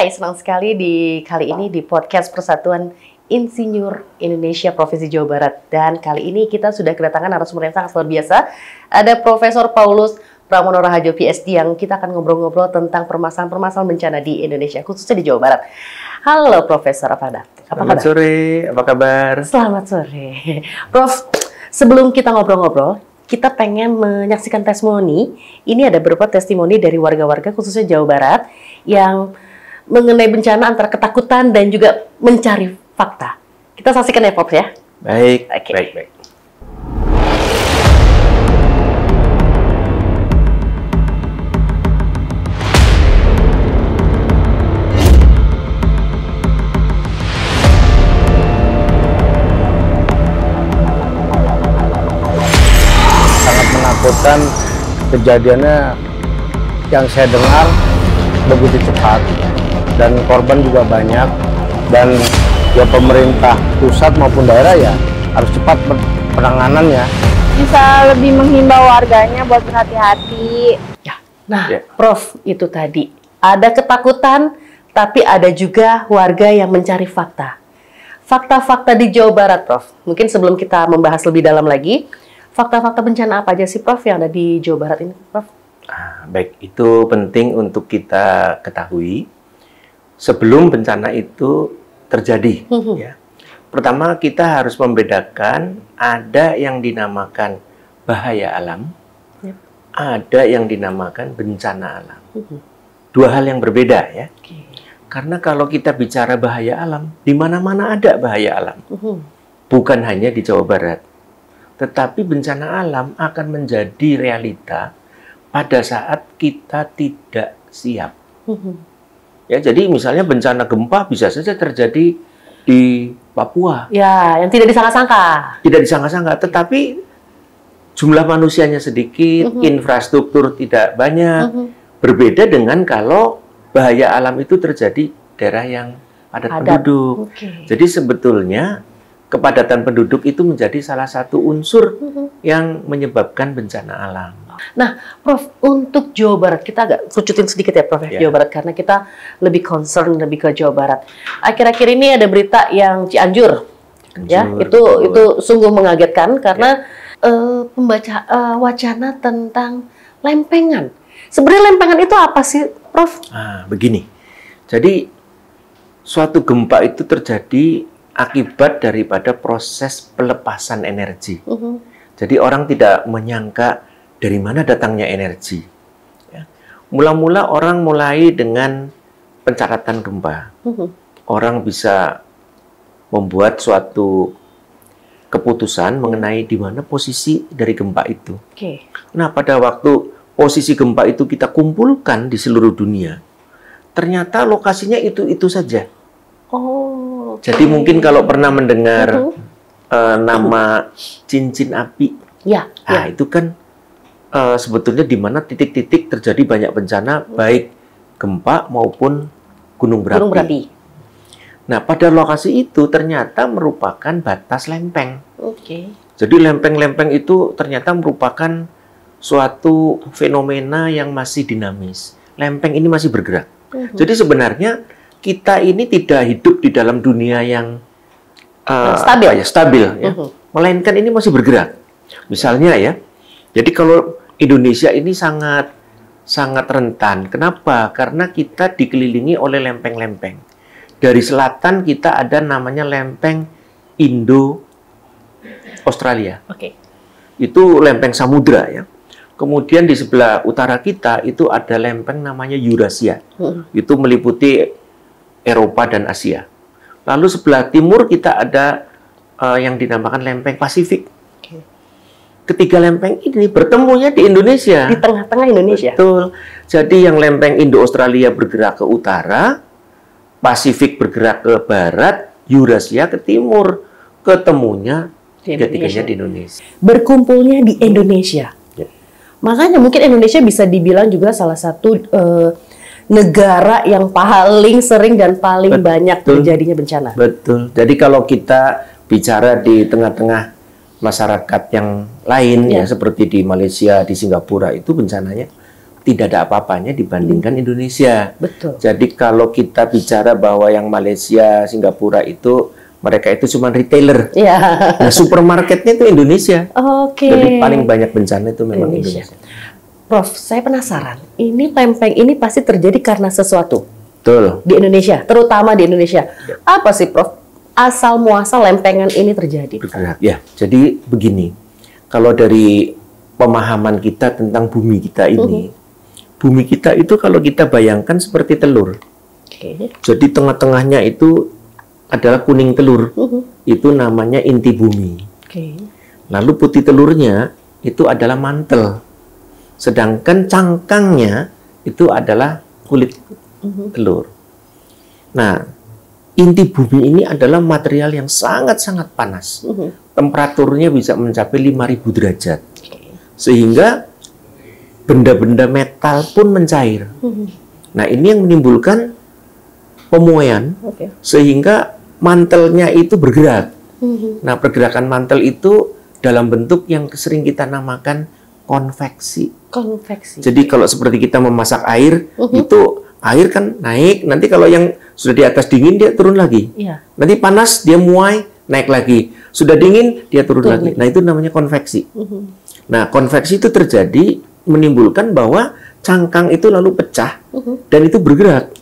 Hai, senang sekali kali ini di podcast Persatuan Insinyur Indonesia Provinsi Jawa Barat. Dan kali ini kita sudah kedatangan narasumber yang sangat luar biasa. Ada Profesor Paulus Pramono Raharjo PhD yang kita akan ngobrol-ngobrol tentang permasalahan-permasalahan bencana di Indonesia, khususnya di Jawa Barat. Halo Profesor, apa kabar? Selamat sore, apa kabar? Selamat sore. Prof, sebelum kita ngobrol-ngobrol, kita pengen menyaksikan testimoni. Ini ada beberapa testimoni dari warga-warga khususnya Jawa Barat yang mengenai bencana antara ketakutan dan juga mencari fakta. Kita saksikan ya, Prof ya. Baik, Oke. baik. Sangat menakutkan kejadiannya yang saya dengar begitu cepat dan korban juga banyak, dan ya pemerintah pusat maupun daerah ya harus cepat penanganannya. Bisa lebih menghimbau warganya buat berhati-hati. Ya. Nah, Ya. Prof, itu tadi ada ketakutan, tapi ada juga warga yang mencari fakta. Fakta-fakta di Jawa Barat, Prof. Mungkin sebelum kita membahas lebih dalam lagi, fakta-fakta bencana apa aja sih, Prof, yang ada di Jawa Barat ini, Prof? Baik, itu penting untuk kita ketahui sebelum bencana itu terjadi. Ya. Pertama, kita harus membedakan ada yang dinamakan bahaya alam, Yep. ada yang dinamakan bencana alam. Dua hal yang berbeda ya. Oke. Karena kalau kita bicara bahaya alam, di mana-mana ada bahaya alam. Bukan hanya di Jawa Barat. Tetapi bencana alam akan menjadi realita pada saat kita tidak siap. Ya, jadi misalnya bencana gempa bisa saja terjadi di Papua. Ya, yang tidak disangka-sangka. Tidak disangka-sangka, tetapi jumlah manusianya sedikit, infrastruktur tidak banyak. Berbeda dengan kalau bahaya alam itu terjadi daerah yang padat penduduk. Oke. Jadi sebetulnya kepadatan penduduk itu menjadi salah satu unsur yang menyebabkan bencana alam. Nah, Prof, untuk Jawa Barat, kita agak kerucutin sedikit ya, Prof, Ya. Jawa Barat, karena kita lebih concern lebih ke Jawa Barat. Akhir-akhir ini ada berita yang Cianjur, ya, Cianjur, itu sungguh mengagetkan karena wacana tentang lempengan. Sebenarnya lempengan itu apa sih, Prof? Begini. Jadi suatu gempa itu terjadi akibat daripada proses pelepasan energi. Jadi orang tidak menyangka dari mana datangnya energi. Ya. Mula-mula orang mulai dengan pencaratan gempa. Orang bisa membuat suatu keputusan mengenai di mana posisi dari gempa itu. Oke. Nah, pada waktu posisi gempa itu kita kumpulkan di seluruh dunia, ternyata lokasinya itu saja. Oh. Jadi mungkin kalau pernah mendengar nama cincin api, Ya. itu kan sebetulnya di mana titik-titik terjadi banyak bencana, baik gempa maupun gunung berapi. Gunung berapi. Nah, pada lokasi itu ternyata merupakan batas lempeng. Oke. Jadi lempeng-lempeng itu ternyata merupakan suatu fenomena yang masih dinamis. Lempeng ini masih bergerak. Jadi sebenarnya kita ini tidak hidup di dalam dunia yang stabil ya. Melainkan ini masih bergerak. Misalnya ya, jadi kalau Indonesia ini sangat rentan. Kenapa? Karena kita dikelilingi oleh lempeng-lempeng. Dari selatan kita ada namanya lempeng Indo-Australia. Oke. Itu lempeng samudra ya. Kemudian di sebelah utara kita itu ada lempeng namanya Eurasia. Itu meliputi Eropa dan Asia. Lalu sebelah timur kita ada yang dinamakan lempeng Pasifik. Ketiga lempeng ini bertemunya di Indonesia. Di tengah-tengah Indonesia. Betul. Jadi yang lempeng Indo-Australia bergerak ke utara, Pasifik bergerak ke barat, Eurasia ke timur. Ketemunya ketiganya di Indonesia. Berkumpulnya di Indonesia. Ya. Makanya mungkin Indonesia bisa dibilang juga salah satu negara yang paling sering dan paling banyak terjadinya bencana. Betul. Jadi kalau kita bicara di tengah-tengah masyarakat yang lain ya seperti di Malaysia, di Singapura itu bencananya tidak ada apa-apanya dibandingkan Indonesia. Betul. Jadi kalau kita bicara bahwa yang Malaysia, Singapura itu mereka itu cuma retailer. Iya. Nah, supermarketnya itu Indonesia. Oke. Jadi paling banyak bencana itu memang Indonesia. Prof, saya penasaran. Ini lempeng ini pasti terjadi karena sesuatu Betul. di Indonesia, terutama di Indonesia. Apa sih, Prof? Asal muasal lempengan ini terjadi? Bergerak. Ya, jadi begini. Kalau dari pemahaman kita tentang bumi kita ini, bumi kita itu kalau kita bayangkan seperti telur. Oke. Jadi tengah-tengahnya itu adalah kuning telur. Itu namanya inti bumi. Oke. Lalu putih telurnya itu adalah mantel. Sedangkan cangkangnya itu adalah kulit telur. Nah, inti bumi ini adalah material yang sangat-sangat panas. Temperaturnya bisa mencapai 5.000 derajat. Sehingga benda-benda metal pun mencair. Nah, ini yang menimbulkan pemuaian, sehingga mantelnya itu bergerak. Nah, pergerakan mantel itu dalam bentuk yang sering kita namakan konveksi. Konveksi. Jadi kalau seperti kita memasak air, itu air kan naik, nanti kalau yang sudah di atas dingin dia turun lagi. Iya. Nanti panas dia muai, naik lagi. Sudah dingin dia turun lagi. Nah, itu namanya konveksi. Nah, konveksi itu terjadi menimbulkan bahwa cangkang itu lalu pecah dan itu bergerak.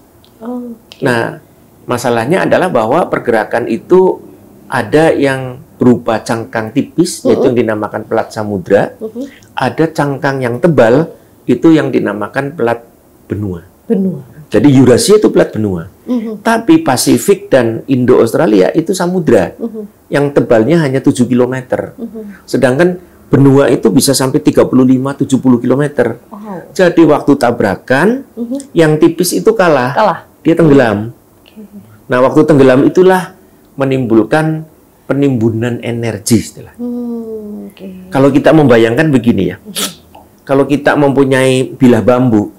Nah, masalahnya adalah bahwa pergerakan itu ada yang berupa cangkang tipis, yaitu yang dinamakan pelat samudra. Ada cangkang yang tebal, itu yang dinamakan pelat benua. Benua. Jadi Eurasia itu pelat benua. Tapi Pasifik dan Indo-Australia itu samudra, yang tebalnya hanya 7 km. Sedangkan benua itu bisa sampai 35-70 km. Jadi waktu tabrakan, yang tipis itu kalah. Dia tenggelam. Nah, waktu tenggelam itulah menimbulkan penimbunan energi istilah. Kalau kita membayangkan begini ya. Kalau kita mempunyai bilah bambu,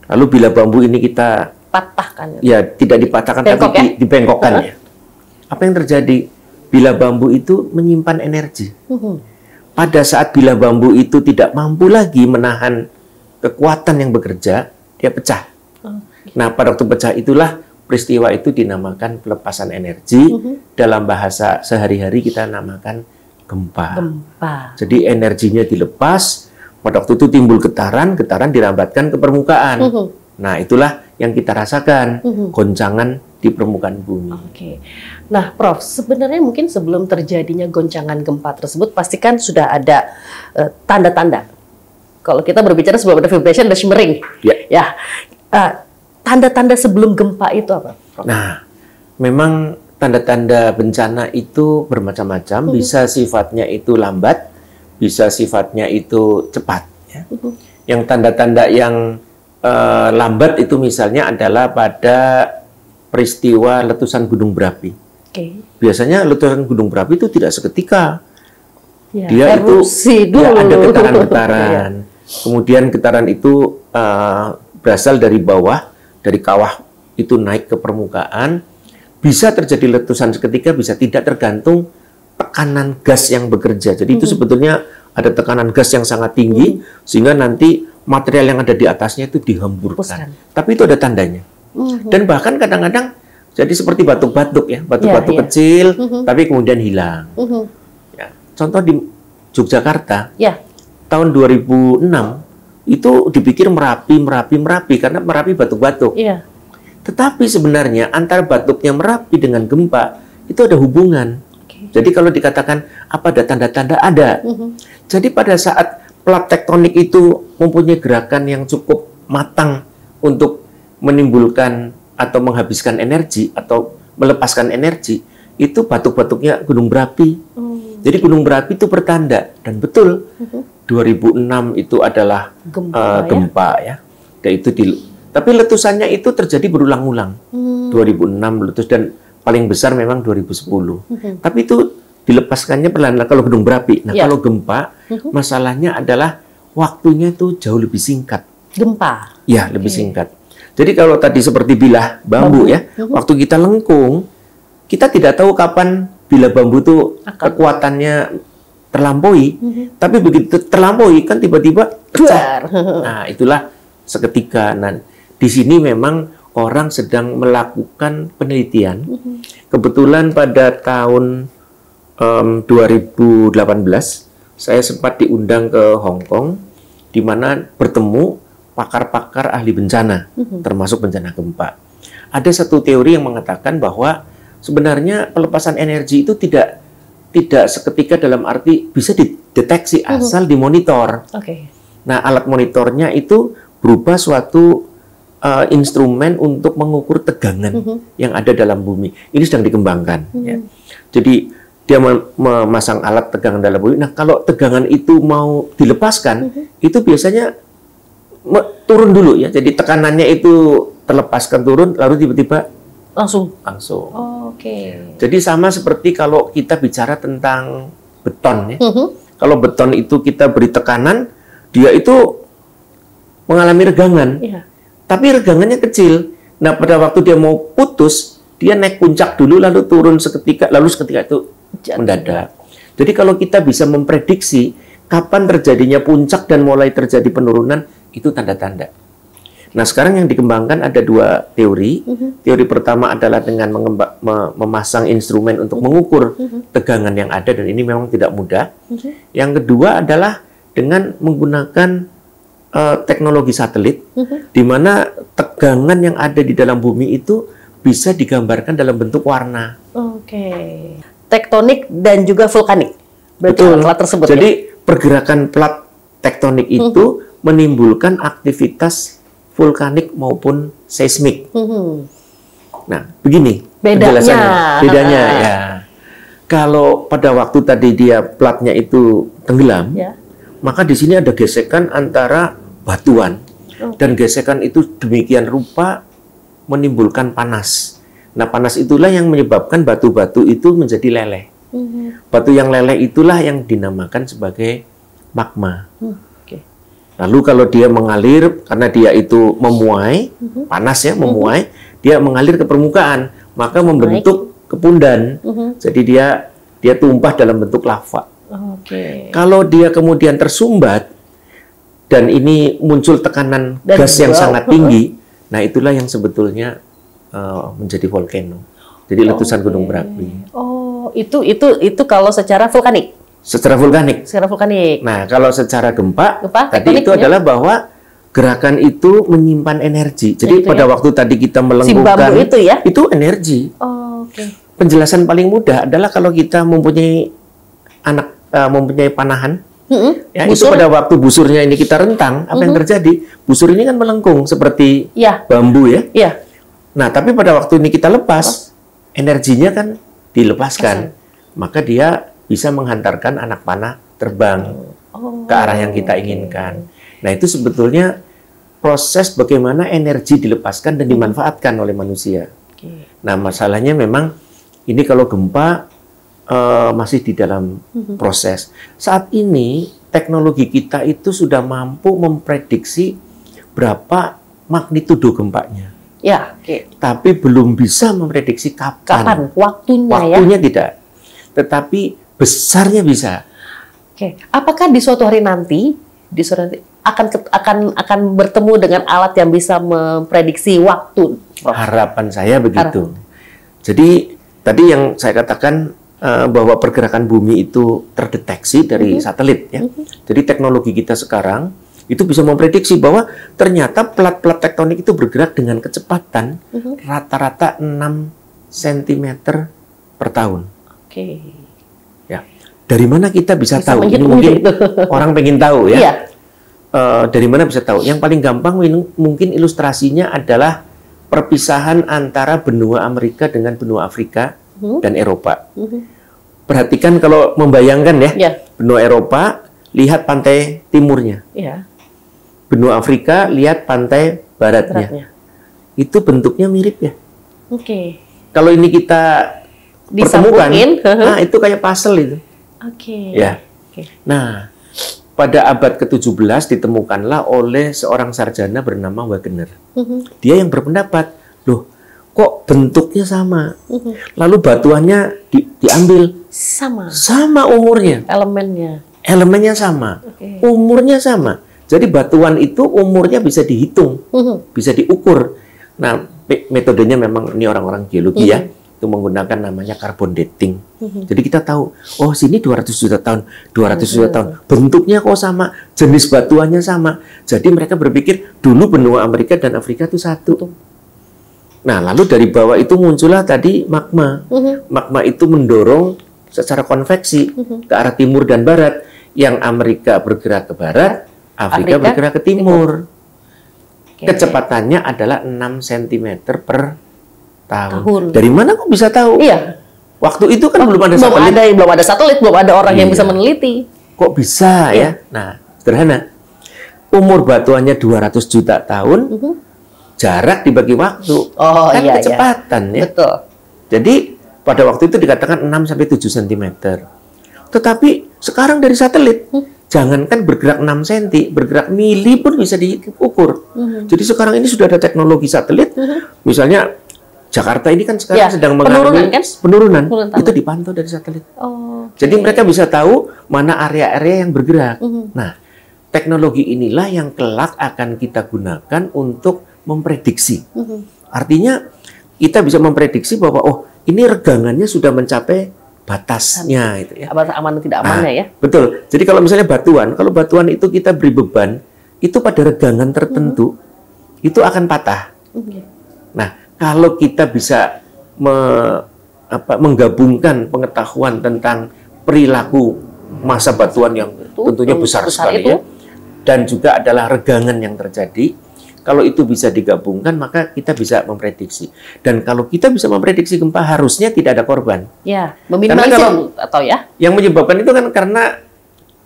lalu bilah bambu ini kita patahkan. Ya, tidak dipatahkan tapi dibengkokkan ya. Apa yang terjadi? Bilah bambu itu menyimpan energi. Pada saat bilah bambu itu tidak mampu lagi menahan kekuatan yang bekerja, dia pecah. Nah, pada waktu pecah itulah peristiwa itu dinamakan pelepasan energi. Dalam bahasa sehari-hari kita namakan gempa. Jadi energinya dilepas, pada waktu itu timbul getaran dirambatkan ke permukaan. Nah, itulah yang kita rasakan, goncangan di permukaan bumi. Nah, Prof, sebenarnya mungkin sebelum terjadinya goncangan gempa tersebut, pastikan sudah ada tanda-tanda. Kalau kita berbicara sebelum ada vibration, ada shimmering. Ya. Tanda-tanda sebelum gempa itu apa, Prof? Nah, memang tanda-tanda bencana itu bermacam-macam. Bisa sifatnya itu lambat, bisa sifatnya itu cepat. Ya. Yang tanda-tanda yang lambat itu misalnya adalah pada peristiwa letusan gunung berapi. Biasanya letusan gunung berapi itu tidak seketika. Dia erupsi itu ada getaran-getaran. Kemudian getaran itu berasal dari bawah, dari kawah itu naik ke permukaan. Bisa terjadi letusan seketika, bisa tidak, tergantung tekanan gas yang bekerja. Jadi itu sebetulnya ada tekanan gas yang sangat tinggi, sehingga nanti material yang ada di atasnya itu dihemburkan. Tapi itu ada tandanya. Dan bahkan kadang-kadang jadi seperti batuk-batuk ya, batuk-batuk kecil, tapi kemudian hilang. Ya, contoh di Yogyakarta, tahun 2006, itu dipikir Merapi karena Merapi batuk-batuk. Tetapi sebenarnya antara batuknya Merapi dengan gempa itu ada hubungan. Jadi kalau dikatakan apa ada tanda-tanda, ada. Jadi pada saat plat tektonik itu mempunyai gerakan yang cukup matang untuk menimbulkan atau menghabiskan energi atau melepaskan energi, itu batuk-batuknya gunung berapi. Jadi gunung berapi itu pertanda, dan betul 2006 itu adalah gempa ya. Dan itu tapi letusannya itu terjadi berulang-ulang. 2006 letus, dan paling besar memang 2010. Tapi itu dilepaskannya perlahan kalau gunung berapi. Nah, kalau gempa masalahnya adalah waktunya itu jauh lebih singkat. Gempa. Ya, lebih singkat. Jadi kalau tadi seperti bilah bambu ya, waktu kita lengkung, kita tidak tahu kapan bilah bambu itu kekuatannya terlampaui, tapi begitu terlampaui kan tiba-tiba pecah. Nah, itulah seketika. Nah, di sini memang orang sedang melakukan penelitian. Kebetulan pada tahun 2018 saya sempat diundang ke Hong Kong, di mana bertemu pakar-pakar ahli bencana, termasuk bencana gempa. Ada satu teori yang mengatakan bahwa sebenarnya pelepasan energi itu tidak seketika, dalam arti bisa dideteksi asal dimonitor. Nah, alat monitornya itu berupa suatu instrumen untuk mengukur tegangan yang ada dalam bumi. Ini sedang dikembangkan. Ya. Jadi dia memasang alat tegangan dalam bumi. Nah, kalau tegangan itu mau dilepaskan, itu biasanya turun dulu ya. Jadi tekanannya itu terlepaskan turun, lalu tiba-tiba langsung. Jadi sama seperti kalau kita bicara tentang beton ya. Kalau beton itu kita beri tekanan, dia itu mengalami regangan. Tapi regangannya kecil. Nah, pada waktu dia mau putus, dia naik puncak dulu, lalu turun seketika, lalu seketika itu mendadak. Jadi kalau kita bisa memprediksi kapan terjadinya puncak dan mulai terjadi penurunan, itu tanda-tanda. Nah, sekarang yang dikembangkan ada dua teori. Teori pertama adalah dengan memasang instrumen untuk mengukur tegangan yang ada, dan ini memang tidak mudah. Yang kedua adalah dengan menggunakan teknologi satelit, di mana tegangan yang ada di dalam bumi itu bisa digambarkan dalam bentuk warna. Tektonik dan juga vulkanik. Betul. Plat tersebut. Jadi pergerakan plat tektonik itu menimbulkan aktivitas vulkanik maupun seismik. Nah, begini penjelasannya. Bedanya ya. Kalau pada waktu tadi dia platnya itu tenggelam, maka di sini ada gesekan antara batuan, dan gesekan itu demikian rupa menimbulkan panas. Nah, panas itulah yang menyebabkan batu-batu itu menjadi leleh. Batu yang leleh itulah yang dinamakan sebagai magma. Lalu kalau dia mengalir, karena dia itu memuai, panas ya, memuai, dia mengalir ke permukaan, maka membentuk kepundan. Jadi dia tumpah dalam bentuk lava. Kalau dia kemudian tersumbat, dan ini muncul tekanan gas yang sangat tinggi, nah itulah yang sebetulnya menjadi volcano. Jadi letusan gunung berapi. Itu kalau secara vulkanik. Secara vulkanik. Nah, kalau secara gempa tadi itu adalah bahwa gerakan itu menyimpan energi. Jadi pada waktu tadi kita melengkungkan itu energi. Penjelasan paling mudah adalah kalau kita mempunyai mempunyai panahan, itu pada waktu busurnya ini kita rentang, apa yang terjadi? Busur ini kan melengkung seperti bambu ya. Nah, tapi pada waktu ini kita lepas, energinya kan dilepaskan, maka dia bisa menghantarkan anak panah terbang ke arah yang kita inginkan. Nah, itu sebetulnya proses bagaimana energi dilepaskan dan dimanfaatkan oleh manusia. Nah, masalahnya memang ini kalau gempa masih di dalam proses. Saat ini teknologi kita itu sudah mampu memprediksi berapa magnitudo gempanya. Tapi belum bisa memprediksi kapan waktunya tidak. Tetapi besarnya bisa. Apakah di suatu hari nanti akan bertemu dengan alat yang bisa memprediksi waktu? Harapan saya begitu. Jadi tadi yang saya katakan bahwa pergerakan bumi itu terdeteksi dari satelit ya. Jadi teknologi kita sekarang itu bisa memprediksi bahwa ternyata plat-plat tektonik itu bergerak dengan kecepatan rata-rata 6 cm per tahun. Ya. Dari mana kita bisa tahu? Ini mungkin orang pengen tahu ya. Dari mana bisa tahu? Yang paling gampang mungkin ilustrasinya adalah perpisahan antara benua Amerika dengan benua Afrika dan Eropa. Perhatikan kalau membayangkan ya, benua Eropa, lihat pantai timurnya. Benua Afrika, lihat pantai baratnya. Itu bentuknya mirip ya. Kalau ini kita pertemukan, nah itu kayak puzzle itu. Ya. Nah, pada abad ke-17 ditemukanlah oleh seorang sarjana bernama Wegener. Dia yang berpendapat, loh, kok bentuknya sama? Lalu batuannya diambil sama umurnya. Elemennya sama. Umurnya sama. Jadi batuan itu umurnya bisa dihitung, bisa diukur. Nah, metodenya memang ini orang-orang geologi ya, itu menggunakan namanya carbon dating. Jadi kita tahu, oh sini 200 juta tahun, 200 juta tahun. Bentuknya kok sama, jenis batuannya sama. Jadi mereka berpikir dulu benua Amerika dan Afrika itu satu. Nah, lalu dari bawah itu muncullah tadi magma. Magma itu mendorong secara konveksi ke arah timur dan barat. Yang Amerika bergerak ke barat, Afrika bergerak ke timur. Kecepatannya adalah 6 cm per tahun. Dari mana kok bisa tahu? Iya. Waktu itu kan belum ada satelit. Belum ada satelit, belum ada orang yang bisa meneliti. Kok bisa ya? Nah, sederhana. Umur batuannya 200 juta tahun, jarak dibagi waktu. Kan kecepatan ya. Betul. Jadi pada waktu itu dikatakan 6 sampai 7 cm. Tetapi sekarang dari satelit, jangankan bergerak 6 cm, bergerak mili pun bisa diukur. Jadi sekarang ini sudah ada teknologi satelit. Misalnya Jakarta ini kan sekarang sedang mengalami penurunan. Itu dipantau dari satelit. Jadi mereka bisa tahu mana area-area yang bergerak. Nah, teknologi inilah yang kelak akan kita gunakan untuk memprediksi. Artinya kita bisa memprediksi bahwa oh ini regangannya sudah mencapai batasnya itu ya. Aman tidak amannya ya. Betul. Jadi kalau misalnya batuan, kalau batuan itu kita beri beban, itu pada regangan tertentu itu akan patah. Nah, kalau kita bisa menggabungkan pengetahuan tentang perilaku massa batuan yang tentunya besar sekali ya, dan juga adalah regangan yang terjadi. Kalau itu bisa digabungkan, maka kita bisa memprediksi. Dan kalau kita bisa memprediksi gempa, harusnya tidak ada korban. Ya, meminimalisir atau ya? Yang menyebabkan itu kan karena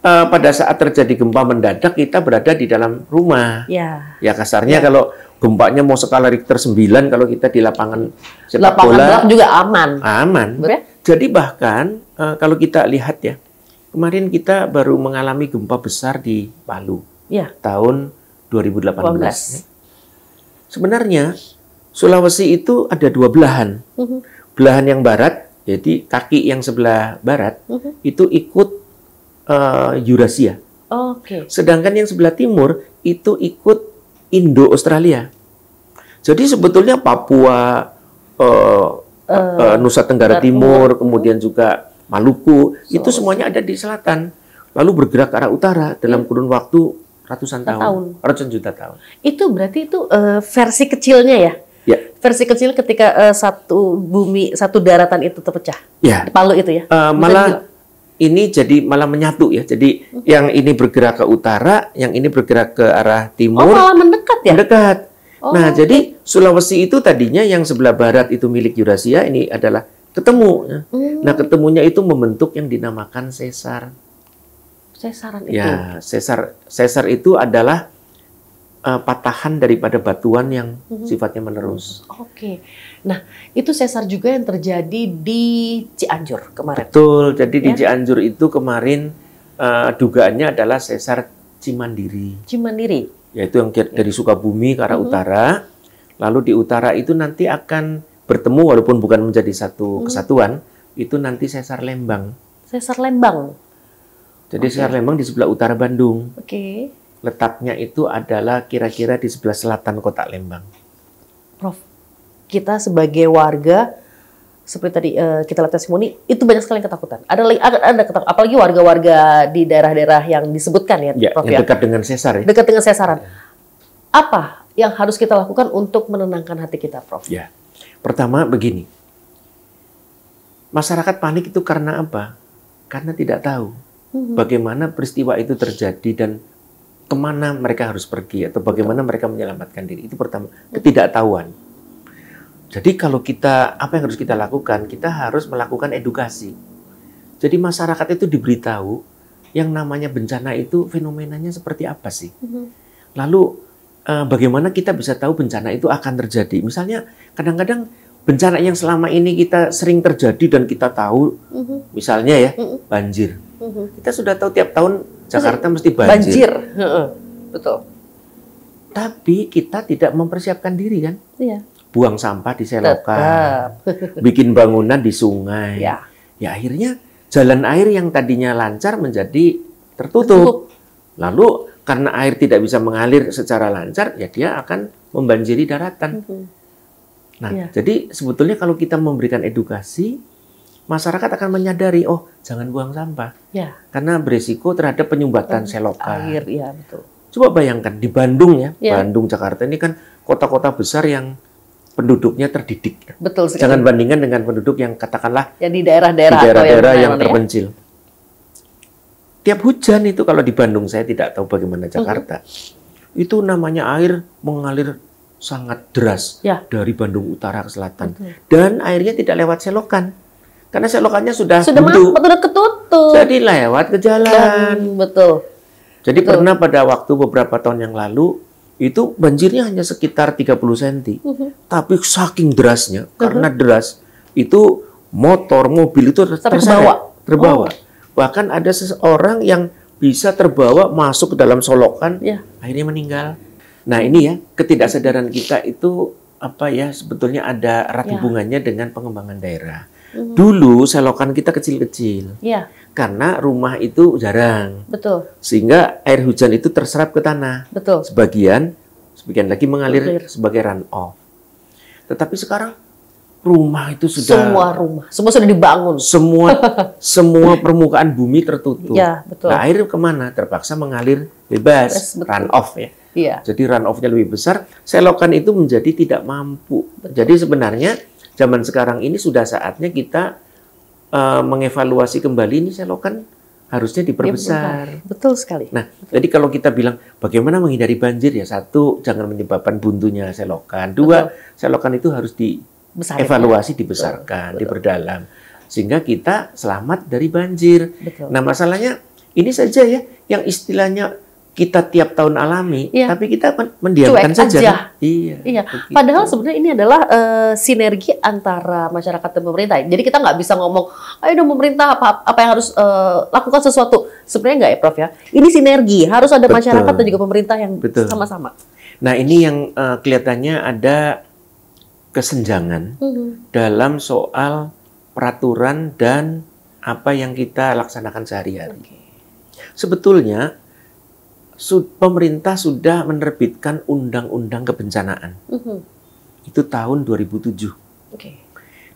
pada saat terjadi gempa mendadak, kita berada di dalam rumah. Ya kasarnya kalau gempanya mau skala Richter 9, kalau kita di lapangan sepak bola juga aman. Aman. Jadi bahkan kalau kita lihat ya, kemarin kita baru mengalami gempa besar di Palu. Tahun 2018. Sebenarnya Sulawesi itu ada dua belahan. Belahan yang barat, jadi kaki yang sebelah barat itu ikut Eurasia. Sedangkan yang sebelah timur itu ikut Indo-Australia. Jadi sebetulnya Papua, Nusa Tenggara Timur, kemudian juga Maluku, itu semuanya ada di selatan. Lalu bergerak ke arah utara dalam kurun waktu ratusan juta tahun. Itu berarti itu versi kecilnya ya? Ya. Versi kecil ketika satu daratan itu terpecah. Ya. Di Palu itu ya? Malah ini jadi malah menyatu ya. Jadi yang ini bergerak ke utara, yang ini bergerak ke arah timur. Malah mendekat ya? Mendekat. Nah, jadi Sulawesi itu tadinya yang sebelah barat itu milik Eurasia, ini adalah ketemu. Nah, ketemunya itu membentuk yang dinamakan sesar. Sesaran itu? Ya, sesar itu adalah patahan daripada batuan yang sifatnya menerus. Nah, itu sesar juga yang terjadi di Cianjur kemarin? Betul, jadi di Cianjur itu kemarin dugaannya adalah sesar Cimandiri. Yaitu yang dari Sukabumi ke arah utara. Lalu di utara itu nanti akan bertemu, walaupun bukan menjadi satu kesatuan, itu nanti sesar Lembang. Sesar Lembang? Jadi sesar Lembang di sebelah utara Bandung. Letaknya itu adalah kira-kira di sebelah selatan kota Lembang. Prof, kita sebagai warga, seperti tadi kita lihat testimoni, itu banyak sekali yang ketakutan. Ada ketakutan, apalagi warga-warga di daerah-daerah yang disebutkan ya, Prof, yang dekat dengan sesar ya. Dekat dengan sesaran. Apa yang harus kita lakukan untuk menenangkan hati kita, Prof? Ya, pertama begini. Masyarakat panik itu karena apa? Karena tidak tahu bagaimana peristiwa itu terjadi dan kemana mereka harus pergi atau bagaimana mereka menyelamatkan diri. Itu pertama, ketidaktahuan. Jadi kalau apa yang harus kita lakukan? Kita harus melakukan edukasi. Jadi masyarakat itu diberitahu yang namanya bencana itu fenomenanya seperti apa sih? Lalu bagaimana kita bisa tahu bencana itu akan terjadi? Misalnya kadang-kadang bencana yang selama ini kita sering terjadi dan kita tahu, misalnya ya, banjir. Kita sudah tahu tiap tahun Jakarta mesti banjir. Betul. Tapi kita tidak mempersiapkan diri kan? Iya. Buang sampah di selokan, bikin bangunan di sungai. Ya, akhirnya jalan air yang tadinya lancar menjadi tertutup. Lalu karena air tidak bisa mengalir secara lancar, ya dia akan membanjiri daratan. Nah, jadi sebetulnya kalau kita memberikan edukasi, masyarakat akan menyadari, oh jangan buang sampah, karena beresiko terhadap penyumbatan selokan. Air, ya betul. Coba bayangkan di Bandung ya, Bandung, Jakarta ini kan kota-kota besar yang penduduknya terdidik. Betul sekali. Jangan bandingkan dengan penduduk yang katakanlah ya di daerah-daerah yang terpencil. Tiap hujan itu kalau di Bandung, saya tidak tahu bagaimana Jakarta, itu namanya air mengalir sangat deras dari Bandung Utara ke selatan. Dan airnya tidak lewat selokan. Karena selokannya sudah ketutup. Jadi lewat ke jalan. Betul. Jadi pernah pada waktu beberapa tahun yang lalu, itu banjirnya hanya sekitar 30 cm. Tapi saking derasnya, karena deras, itu motor, mobil itu terbawa. Bahkan ada seseorang yang bisa terbawa masuk ke dalam solokan, akhirnya meninggal. Nah ini ya, ketidaksadaran kita itu apa ya, sebetulnya ada erat hubungannya dengan pengembangan daerah. Dulu selokan kita kecil-kecil, karena rumah itu jarang. Betul. Sehingga air hujan itu terserap ke tanah. Betul. Sebagian lagi mengalir sebagai run off. Tetapi sekarang rumah itu sudah semua sudah dibangun. Semua permukaan bumi tertutup. Ya, betul. Nah, air kemana? Terpaksa mengalir bebas, run off ya. Jadi run off-nya lebih besar, selokan itu menjadi tidak mampu. Jadi sebenarnya zaman sekarang ini sudah saatnya kita mengevaluasi kembali ini selokan harusnya diperbesar. Betul sekali. Nah, jadi kalau kita bilang bagaimana menghindari banjir ya, satu, jangan menyebabkan buntunya selokan. Dua, selokan itu harus evaluasi dibesarkan, diperdalam, sehingga kita selamat dari banjir. Nah, masalahnya ini saja ya, yang istilahnya kita tiap tahun alami, tapi kita mendiamkan saja. Iya. Padahal sebenarnya ini adalah sinergi antara masyarakat dan pemerintah. Jadi kita nggak bisa ngomong, ayo dong pemerintah apa yang harus lakukan sesuatu. Sebenarnya nggak ya, Prof ya. Ini sinergi, harus ada masyarakat dan juga pemerintah yang sama-sama. Nah, ini yang kelihatannya ada kesenjangan dalam soal peraturan dan apa yang kita laksanakan sehari-hari. Sebetulnya pemerintah sudah menerbitkan Undang-Undang Kebencanaan. Itu tahun 2007.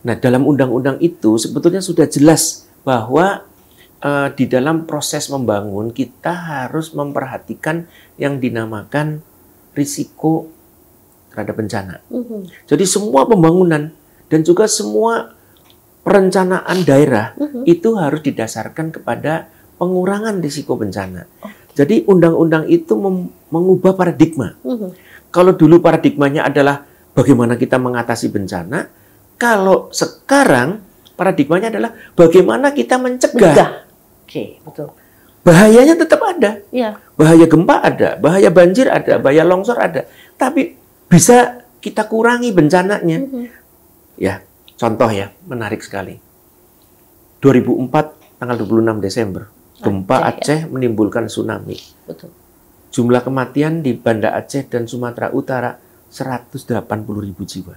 Nah, dalam undang-undang itu sebetulnya sudah jelas bahwa di dalam proses membangun kita harus memperhatikan yang dinamakan risiko terhadap bencana. Jadi semua pembangunan dan juga semua perencanaan daerah itu harus didasarkan kepada pengurangan risiko bencana. Jadi undang-undang itu mengubah paradigma. Kalau dulu paradigmanya adalah bagaimana kita mengatasi bencana, kalau sekarang paradigmanya adalah bagaimana kita mencegah. Betul. Bahayanya tetap ada. Bahaya gempa ada, bahaya banjir ada, bahaya longsor ada. Tapi bisa kita kurangi bencananya. Ya, contoh ya, menarik sekali. 2004 tanggal 26 Desember. Gempa Aceh menimbulkan tsunami. Jumlah kematian di Banda Aceh dan Sumatera Utara 180.000 jiwa.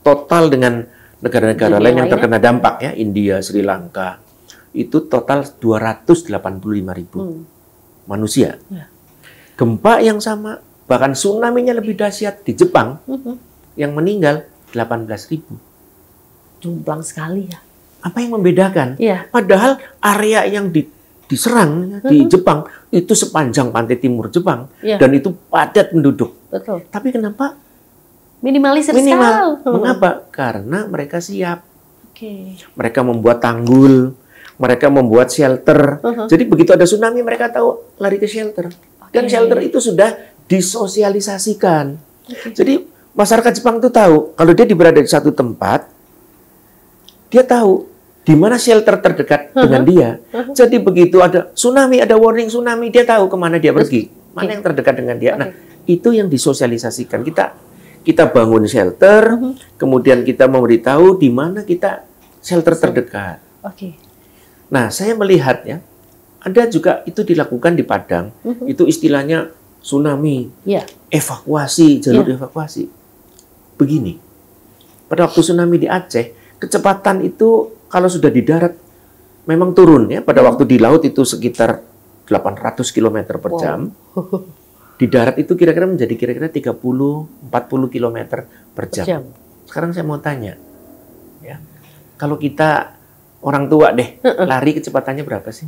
Total dengan negara-negara lain yang terkena dampak ya, India, Sri Lanka, itu total 285.000 manusia. Gempa yang sama, bahkan tsunami-nya lebih dahsyat di Jepang, yang meninggal 18.000. Jomplang sekali ya. Apa yang membedakan? Padahal area yang diserang di Jepang itu sepanjang pantai timur Jepang dan itu padat penduduk. Tapi kenapa minimal? Mengapa? Karena mereka siap. Mereka membuat tanggul, mereka membuat shelter. Jadi begitu ada tsunami mereka tahu lari ke shelter. Dan shelter itu sudah disosialisasikan. Jadi masyarakat Jepang itu tahu kalau dia berada di satu tempat, dia tahu di mana shelter terdekat dengan dia. Jadi begitu ada tsunami, ada warning tsunami, dia tahu kemana dia pergi, mana yang terdekat dengan dia. Nah, itu yang disosialisasikan. Kita bangun shelter, kemudian kita memberitahu di mana kita shelter terdekat. Nah, saya melihat ya, ada juga itu dilakukan di Padang. Itu istilahnya tsunami, evakuasi, jalur evakuasi. Begini, pada waktu tsunami di Aceh, kecepatan itu kalau sudah di darat memang turun ya. Pada waktu di laut itu sekitar 800 km per Wow. jam. Di darat itu kira-kira menjadi kira-kira 30-40 km per jam. Sekarang saya mau tanya, ya, kalau kita orang tua deh, lari kecepatannya berapa sih?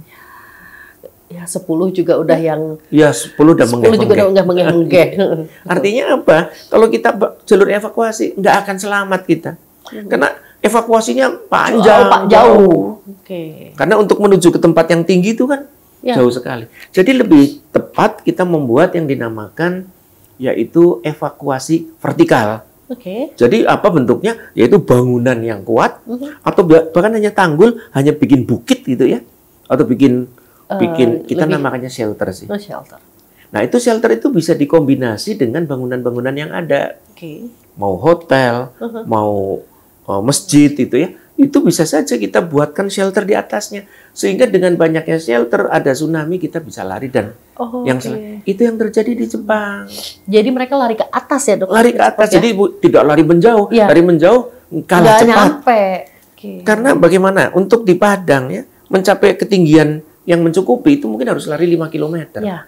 Ya 10 juga udah yang Ya 10 udah 10 juga udah menggeh-menggeh. Artinya apa? Kalau kita jalur evakuasi nggak akan selamat kita, karena evakuasinya panjang, jauh. Oke. Karena untuk menuju ke tempat yang tinggi itu kan jauh sekali. Jadi lebih tepat kita membuat yang dinamakan yaitu evakuasi vertikal. Oke. Jadi apa bentuknya? Yaitu bangunan yang kuat atau bahkan hanya tanggul, hanya bikin bukit gitu ya, atau bikin kita namakannya shelter sih. Oh, shelter. Nah itu shelter itu bisa dikombinasi dengan bangunan-bangunan yang ada. Oke. Mau hotel, mau masjid itu ya, itu bisa saja kita buatkan shelter di atasnya. Sehingga dengan banyaknya shelter, ada tsunami, kita bisa lari dan itu yang terjadi di Jepang. Jadi mereka lari ke atas ya, Dok? Lari ke atas, jadi tidak lari menjauh. Ya. Lari menjauh kalah cepat. Nyampe. Karena bagaimana? Untuk di Padang ya, mencapai ketinggian yang mencukupi itu mungkin harus lari 5 km. Ya.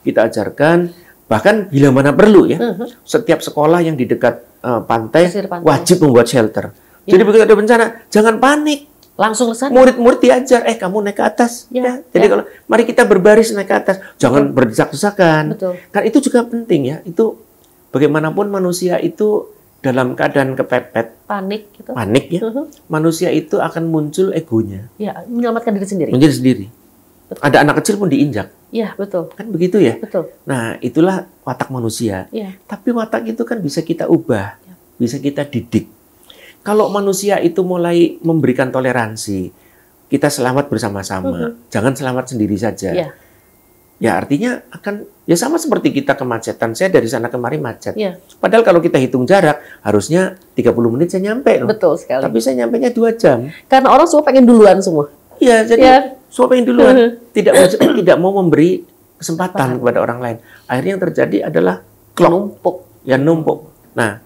Kita ajarkan, bahkan bila mana perlu ya, setiap sekolah yang di dekat pantai wajib membuat shelter. Jadi begitu ada bencana, jangan panik. Langsung ke sana. Murid-murid diajar, kamu naik ke atas. Ya. Jadi kalau mari kita berbaris naik ke atas, jangan berdesak-desakan. Kan itu juga penting ya. Itu bagaimanapun manusia itu dalam keadaan kepepet, panik ya. Manusia itu akan muncul egonya. Ya, menyelamatkan diri sendiri. Menjadi sendiri. Betul. Ada anak kecil pun diinjak. Iya, betul. Kan begitu ya? Betul. Nah, itulah watak manusia. Ya. Tapi watak itu kan bisa kita ubah, bisa kita didik. Kalau manusia itu mulai memberikan toleransi, kita selamat bersama-sama, jangan selamat sendiri saja. Ya. Ya artinya akan, ya sama seperti kita kemacetan, saya dari sana kemari macet. Ya. Padahal kalau kita hitung jarak, harusnya 30 menit saya nyampe loh. Betul sekali. Tapi saya nyampenya 2 jam. Karena orang semua pengen duluan semua. Iya, jadi semua pengen duluan. Tidak mau memberi kesempatan kepada orang lain. Akhirnya yang terjadi adalah numpuk. Ya numpuk. Nah,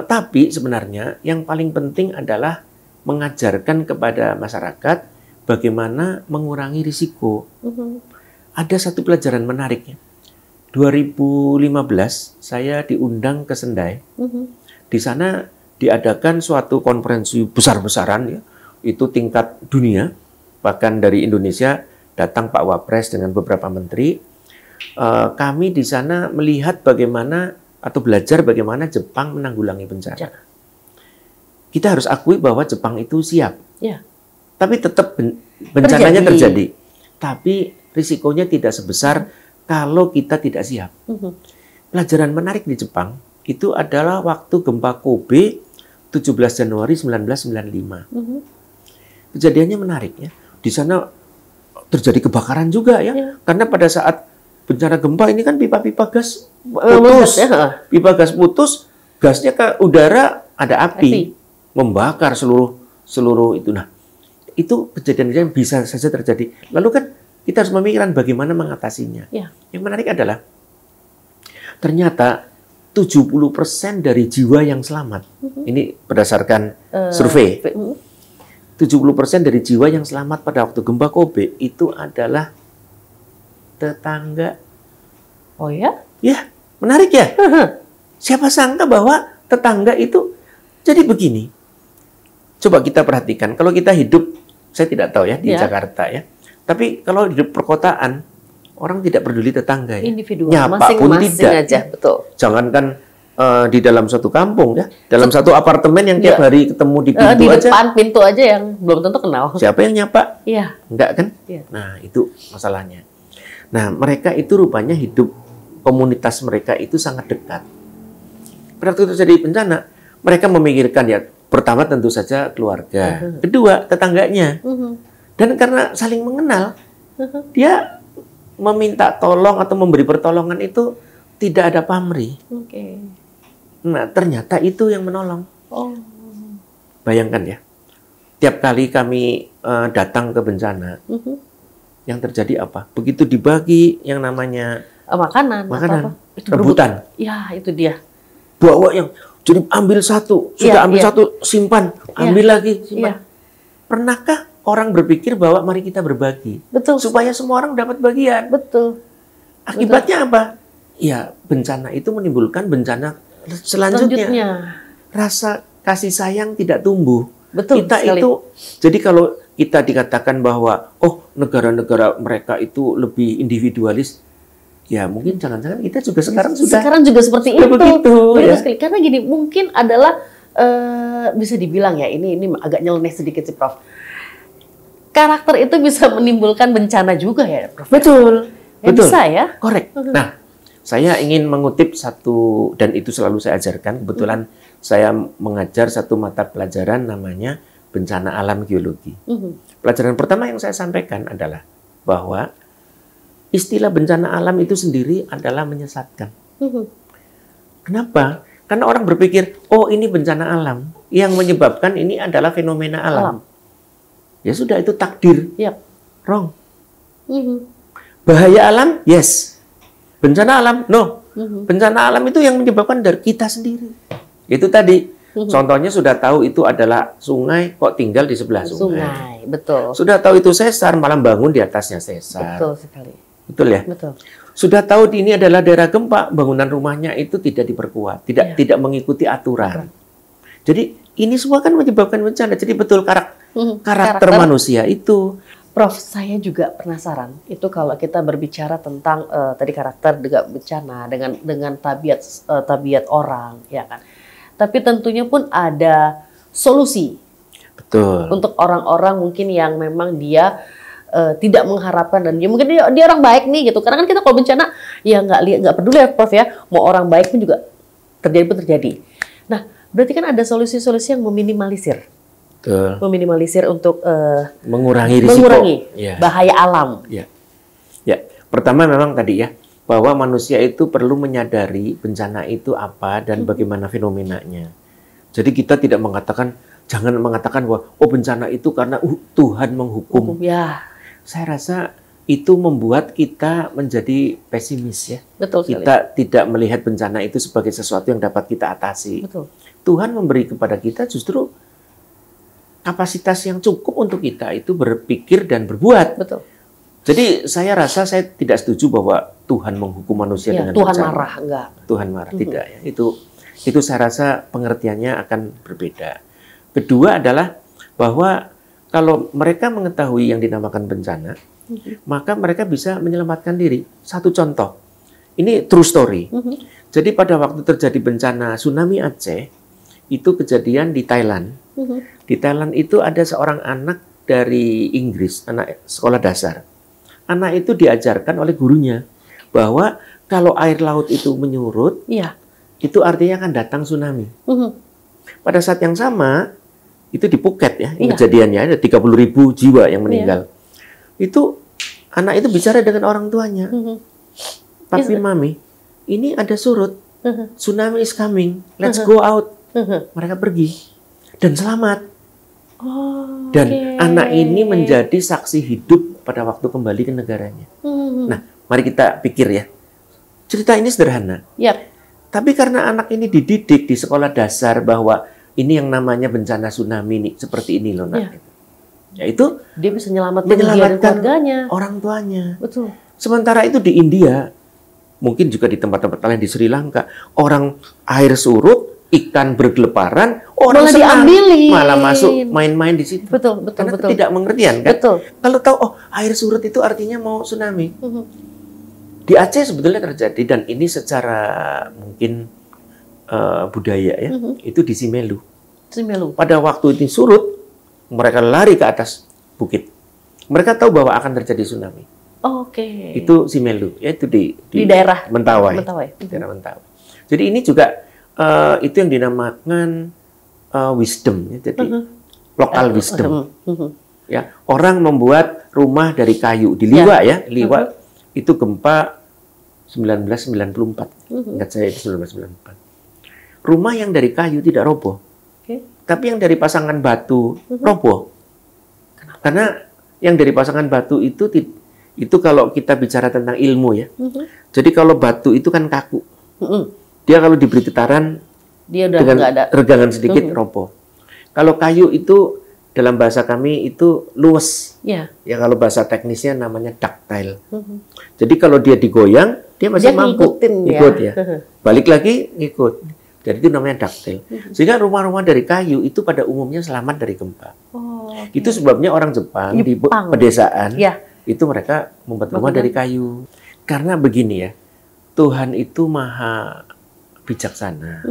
tapi sebenarnya yang paling penting adalah mengajarkan kepada masyarakat bagaimana mengurangi risiko. Ada satu pelajaran menarik ya. 2015 saya diundang ke Sendai. Di sana diadakan suatu konferensi besar-besaran ya. Itu tingkat dunia. Bahkan dari Indonesia datang Pak Wapres dengan beberapa menteri. Kami di sana melihat bagaimana atau belajar bagaimana Jepang menanggulangi bencana. Kita harus akui bahwa Jepang itu siap. Ya. Tapi tetap bencananya terjadi. Tapi risikonya tidak sebesar kalau kita tidak siap. Pelajaran menarik di Jepang itu adalah waktu gempa Kobe 17 Januari 1995. Kejadiannya menarik ya. Di sana terjadi kebakaran juga ya. Karena pada saat bencana gempa ini kan pipa-pipa gas putus. Pipa gas putus, gasnya ke udara, ada api. Membakar seluruh itu. Nah, itu kejadian-kejadian bisa saja terjadi. Lalu kan kita harus memikirkan bagaimana mengatasinya. Yang menarik adalah ternyata 70% dari jiwa yang selamat. Ini berdasarkan survei. 70% dari jiwa yang selamat pada waktu gempa Kobe itu adalah tetangga. Oh ya? Ya, menarik ya. Siapa sangka bahwa tetangga itu jadi begini. Coba kita perhatikan, kalau kita hidup, saya tidak tahu ya di Jakarta ya. Tapi kalau hidup perkotaan, orang tidak peduli tetangga ya. Individual, nyapa pun tidak. Aja, betul. Jangankan di dalam suatu kampung ya, dalam satu apartemen yang tiap hari ketemu di pintu di aja. depan pintu aja yang belum tentu kenal. Siapa yang nyapa? Iya. Enggak kan? Nah, itu masalahnya. Nah, mereka itu rupanya hidup, komunitas mereka itu sangat dekat. Pada waktu terjadi bencana, mereka memikirkan ya, pertama tentu saja keluarga, kedua tetangganya. Dan karena saling mengenal, dia meminta tolong atau memberi pertolongan itu tidak ada pamrih. Nah, ternyata itu yang menolong. Bayangkan ya, tiap kali kami datang ke bencana, yang terjadi apa? Begitu dibagi yang namanya makanan rebutan. Ya, itu dia. Bawa yang, jadi ambil satu, sudah ambil satu, simpan, ambil lagi, simpan. Pernahkah orang berpikir bahwa mari kita berbagi. Betul. Supaya semua orang dapat bagian. Betul. Akibatnya apa? Ya, bencana itu menimbulkan bencana selanjutnya. Rasa kasih sayang tidak tumbuh. Betul Kita sekali. itu, jadi kalau kita dikatakan bahwa, oh negara-negara mereka itu lebih individualis, ya mungkin jangan-jangan kita juga sekarang juga seperti sudah itu. begitu, Betul ya. sekali. Karena gini, mungkin adalah bisa dibilang ya, ini agak nyeleneh sedikit sih, Prof. Karakter itu bisa menimbulkan bencana juga ya, Prof. Betul. Ya, Betul. bisa ya. Korek. Nah, saya ingin mengutip satu, dan itu selalu saya ajarkan. Kebetulan saya mengajar satu mata pelajaran namanya bencana alam geologi. Pelajaran pertama yang saya sampaikan adalah bahwa istilah bencana alam itu sendiri adalah menyesatkan. Kenapa? Karena orang berpikir, oh ini bencana alam. Yang menyebabkan ini adalah fenomena alam. Ya sudah, itu takdir. Yap. Wrong. Bahaya alam? Yes. Bencana alam? No. Bencana alam itu yang menyebabkan dari kita sendiri. Itu tadi. Contohnya sudah tahu itu adalah sungai, kok tinggal di sebelah sungai. Betul. Sudah tahu itu sesar, malah bangun di atasnya sesar. Betul sekali. Betul ya? Betul. Sudah tahu ini adalah daerah gempa, bangunan rumahnya itu tidak diperkuat, tidak mengikuti aturan. Jadi ini semua kan menyebabkan bencana. Jadi betul karakter manusia itu. Prof, saya juga penasaran. Itu kalau kita berbicara tentang tadi karakter juga bencana dengan tabiat orang, ya kan. Tapi tentunya pun ada solusi. Betul. Untuk orang-orang mungkin yang memang dia tidak mengharapkan, dan mungkin dia orang baik nih gitu. Karena kan kita kalau bencana ya nggak peduli ya, Prof ya. Mau orang baik pun juga terjadi. Nah, berarti kan ada solusi-solusi yang meminimalisir. Betul. Meminimalisir untuk mengurangi risiko, bahaya alam. Ya. Pertama memang tadi ya, bahwa manusia itu perlu menyadari bencana itu apa dan bagaimana fenomenanya. Jadi kita tidak jangan mengatakan bahwa oh bencana itu karena Tuhan menghukum. Ya. Saya rasa itu membuat kita menjadi pesimis ya. Betul sekali. Kita tidak melihat bencana itu sebagai sesuatu yang dapat kita atasi. Betul. Tuhan memberi kepada kita justru kapasitas yang cukup untuk kita itu berpikir dan berbuat. Betul. Jadi saya rasa saya tidak setuju bahwa Tuhan menghukum manusia dengan Tuhan bencana. marah, enggak. Tuhan marah, tidak ya. Itu saya rasa pengertiannya akan berbeda. Kedua adalah bahwa kalau mereka mengetahui yang dinamakan bencana, maka mereka bisa menyelamatkan diri. Satu contoh, ini true story. Jadi pada waktu terjadi bencana tsunami Aceh, itu kejadian di Thailand. Di Thailand itu ada seorang anak dari Inggris, anak sekolah dasar. Anak itu diajarkan oleh gurunya bahwa kalau air laut itu menyurut, itu artinya akan datang tsunami. Pada saat yang sama, itu di Phuket ya, kejadiannya ada 30.000 jiwa yang meninggal. Itu anak itu bicara dengan orang tuanya. Papi, mami, ini ada surut, tsunami is coming, let's go out. Mereka pergi dan selamat. Dan anak ini menjadi saksi hidup pada waktu kembali ke negaranya. Nah, mari kita pikir ya. Cerita ini sederhana. Tapi karena anak ini dididik di sekolah dasar bahwa ini yang namanya bencana tsunami nih, seperti ini loh, nak. Ya itu dia bisa menyelamatkan keluarganya, orang tuanya. Betul. Sementara itu di India, mungkin juga di tempat-tempat lain di Sri Lanka, orang air surut, ikan bergeleparan, orang senang, malah masuk main-main di situ. Betul. Karena tidak mengertian kan? Betul. Kalau tahu, oh air surut itu artinya mau tsunami. Di Aceh sebetulnya terjadi, dan ini secara mungkin budaya ya, itu di Simelu. Pada waktu ini surut, mereka lari ke atas bukit. Mereka tahu bahwa akan terjadi tsunami. Itu Simelu, yaitu di daerah Mentawai. Daerah Mentawai. Jadi ini juga itu yang dinamakan wisdom, ya. Jadi lokal wisdom. Ya, orang membuat rumah dari kayu di Liwa ya, Liwa itu gempa 1994. Ingat saya itu 1994. Rumah yang dari kayu tidak roboh. Tapi yang dari pasangan batu roboh. Karena yang dari pasangan batu itu kalau kita bicara tentang ilmu ya. Jadi kalau batu itu kan kaku. Dia kalau diberi getaran dia udah dengan nggak ada regangan sedikit roboh. Kalau kayu itu dalam bahasa kami itu luwes. Ya. Ya kalau bahasa teknisnya namanya ductile. Jadi kalau dia digoyang, dia masih mampu ikut ya. Balik lagi ngikut. Jadi itu namanya ductile. Sehingga rumah-rumah dari kayu itu pada umumnya selamat dari gempa. Itu sebabnya orang Jepang di pedesaan itu mereka membuat rumah dari kayu. Karena begini ya, Tuhan itu maha bijaksana.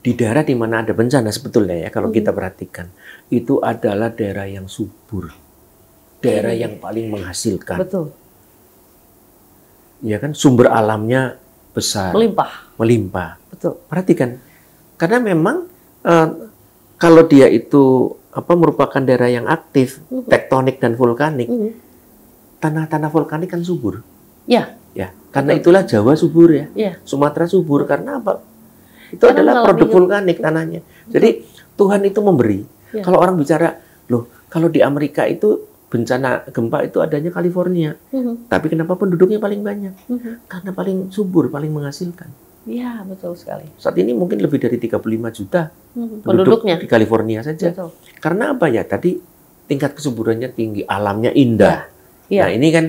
Di daerah di mana ada bencana sebetulnya ya, kalau kita perhatikan, itu adalah daerah yang subur. Daerah yang paling menghasilkan. Betul. Ya kan, sumber alamnya besar. Melimpah. Betul. Perhatikan. Karena memang kalau dia itu merupakan daerah yang aktif, tektonik dan vulkanik, tanah-tanah vulkanik kan subur. Ya. Ya, karena itulah Jawa subur ya. Sumatera subur karena apa? Itu adalah produk vulkanik tanahnya. Jadi Tuhan itu memberi. Kalau orang bicara, loh, kalau di Amerika itu bencana gempa itu adanya California. Tapi kenapa penduduknya paling banyak? Karena paling subur, paling menghasilkan. Iya, betul sekali. Saat ini mungkin lebih dari 35 juta penduduknya di California saja. Betul. Karena apa ya? Tadi tingkat kesuburannya tinggi, alamnya indah. Nah, ini kan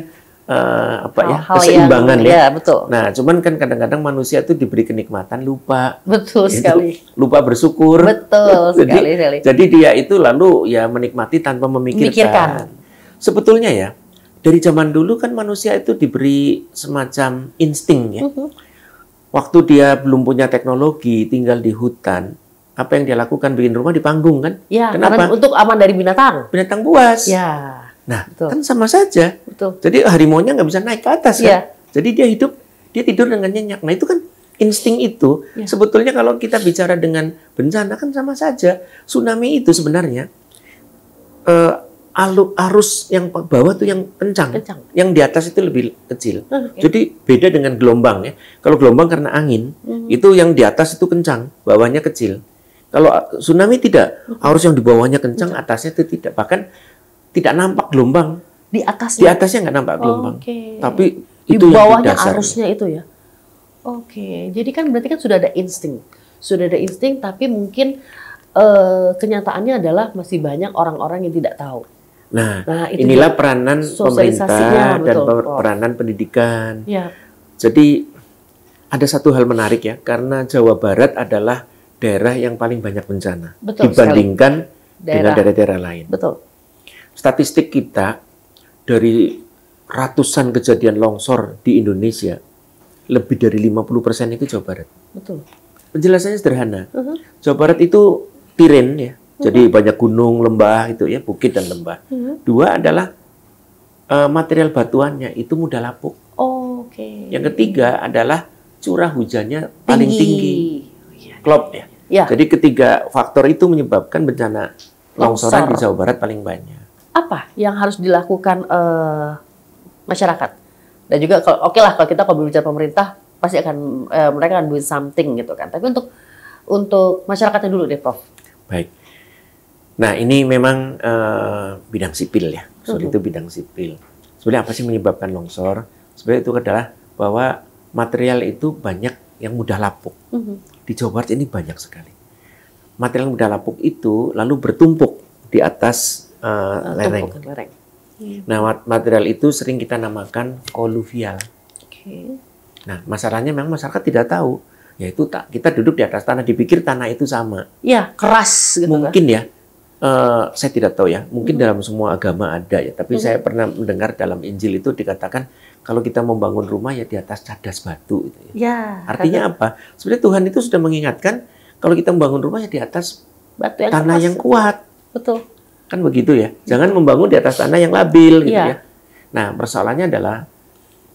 keseimbangan ya. Betul. Nah, cuman kan kadang-kadang manusia itu diberi kenikmatan lupa. Betul sekali. Lupa bersyukur. Betul sekali. Jadi dia itu lalu ya menikmati tanpa memikirkan. Sebetulnya ya, dari zaman dulu kan manusia itu diberi semacam insting ya. Waktu dia belum punya teknologi, tinggal di hutan, apa yang dia lakukan? Bikin rumah di panggung kan? Ya, kenapa? Karena untuk aman dari binatang. Binatang buas. Ya. Nah, kan sama saja. Betul. Jadi harimaunya nggak bisa naik ke atas kan? Jadi dia tidur dengan nyenyak. Nah itu kan insting itu. Sebetulnya kalau kita bicara dengan bencana kan sama saja. Tsunami itu sebenarnya arus yang bawah tuh yang kencang. Yang di atas itu lebih kecil. Jadi beda dengan gelombang ya. Kalau gelombang karena angin, itu yang di atas itu kencang, bawahnya kecil. Kalau tsunami tidak, arus yang di bawahnya kencang, atasnya itu tidak. Bahkan tidak nampak gelombang. Di atasnya nggak nampak gelombang. Tapi itu di bawahnya yang arusnya itu ya. Jadi kan berarti kan sudah ada insting. Tapi mungkin kenyataannya adalah masih banyak orang-orang yang tidak tahu. Nah inilah peranan pemerintah dan peranan pendidikan. Jadi ada satu hal menarik ya, karena Jawa Barat adalah daerah yang paling banyak bencana dibandingkan dengan daerah-daerah lain. Betul. Statistik kita dari ratusan kejadian longsor di Indonesia, lebih dari 50% itu Jawa Barat. Betul. Penjelasannya sederhana. Jawa Barat itu tiren ya. Jadi banyak gunung, lembah itu ya, bukit dan lembah. Dua adalah material batuannya itu mudah lapuk. Yang ketiga adalah curah hujannya paling tinggi. Klop ya. Jadi ketiga faktor itu menyebabkan bencana longsoran di Jawa Barat paling banyak. Apa yang harus dilakukan masyarakat? Dan juga kalau kalau kita berbicara pemerintah pasti akan mereka akan do something gitu kan. Tapi untuk masyarakatnya dulu deh, Prof. Baik. Nah, ini memang bidang sipil ya. Itu bidang sipil. Sebenarnya apa sih menyebabkan longsor? Sebenarnya itu adalah bahwa material itu banyak yang mudah lapuk. Di Jawa Barat ini banyak sekali. Material yang mudah lapuk itu lalu bertumpuk di atas lereng. Nah, material itu sering kita namakan koluvial. Nah, masalahnya memang masyarakat tidak tahu. Yaitu kita duduk di atas tanah, dipikir tanah itu sama. Iya, keras gitu. Mungkin ya, saya tidak tahu ya. Mungkin dalam semua agama ada ya. Tapi saya pernah mendengar dalam Injil itu dikatakan kalau kita membangun rumah ya di atas cadas batu. Gitu ya. Artinya apa? Sebenarnya Tuhan itu sudah mengingatkan kalau kita membangun rumah ya di atas batu yang tanah keras. yang kuat. Betul. Kan begitu ya. Jangan membangun di atas tanah yang labil gitu ya. Nah, persoalannya adalah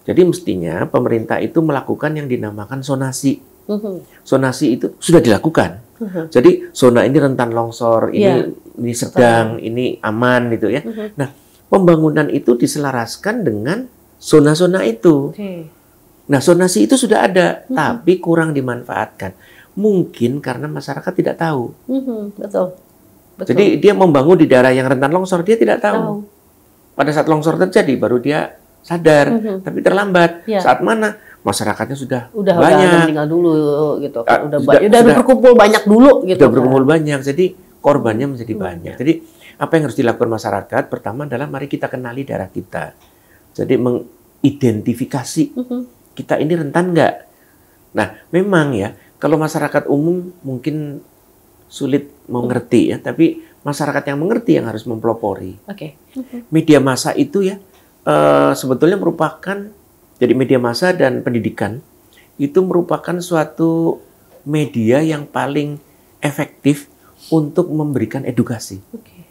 jadi mestinya pemerintah itu melakukan yang dinamakan zonasi. Zonasi itu sudah dilakukan. Jadi zona ini rentan longsor, ini sedang, ini aman gitu ya. Nah, pembangunan itu diselaraskan dengan zona-zona itu. Nah, zonasi itu sudah ada, tapi kurang dimanfaatkan. Mungkin karena masyarakat tidak tahu. Betul. Jadi dia membangun di daerah yang rentan longsor, dia tidak tahu. Pada saat longsor terjadi baru dia sadar, tapi terlambat. Saat mana masyarakatnya sudah banyak. Tinggal dulu gitu kan. Udah berkumpul banyak dulu gitu. Sudah berkumpul banyak, jadi korbannya menjadi banyak. Jadi apa yang harus dilakukan masyarakat? Pertama adalah mari kita kenali daerah kita. Jadi mengidentifikasi kita ini rentan nggak? Nah, memang ya, kalau masyarakat umum mungkin sulit mengerti ya, tapi masyarakat yang mengerti yang harus mempelopori. Oke. Media massa itu ya sebetulnya merupakan, jadi media massa dan pendidikan itu merupakan suatu media yang paling efektif untuk memberikan edukasi. Oke.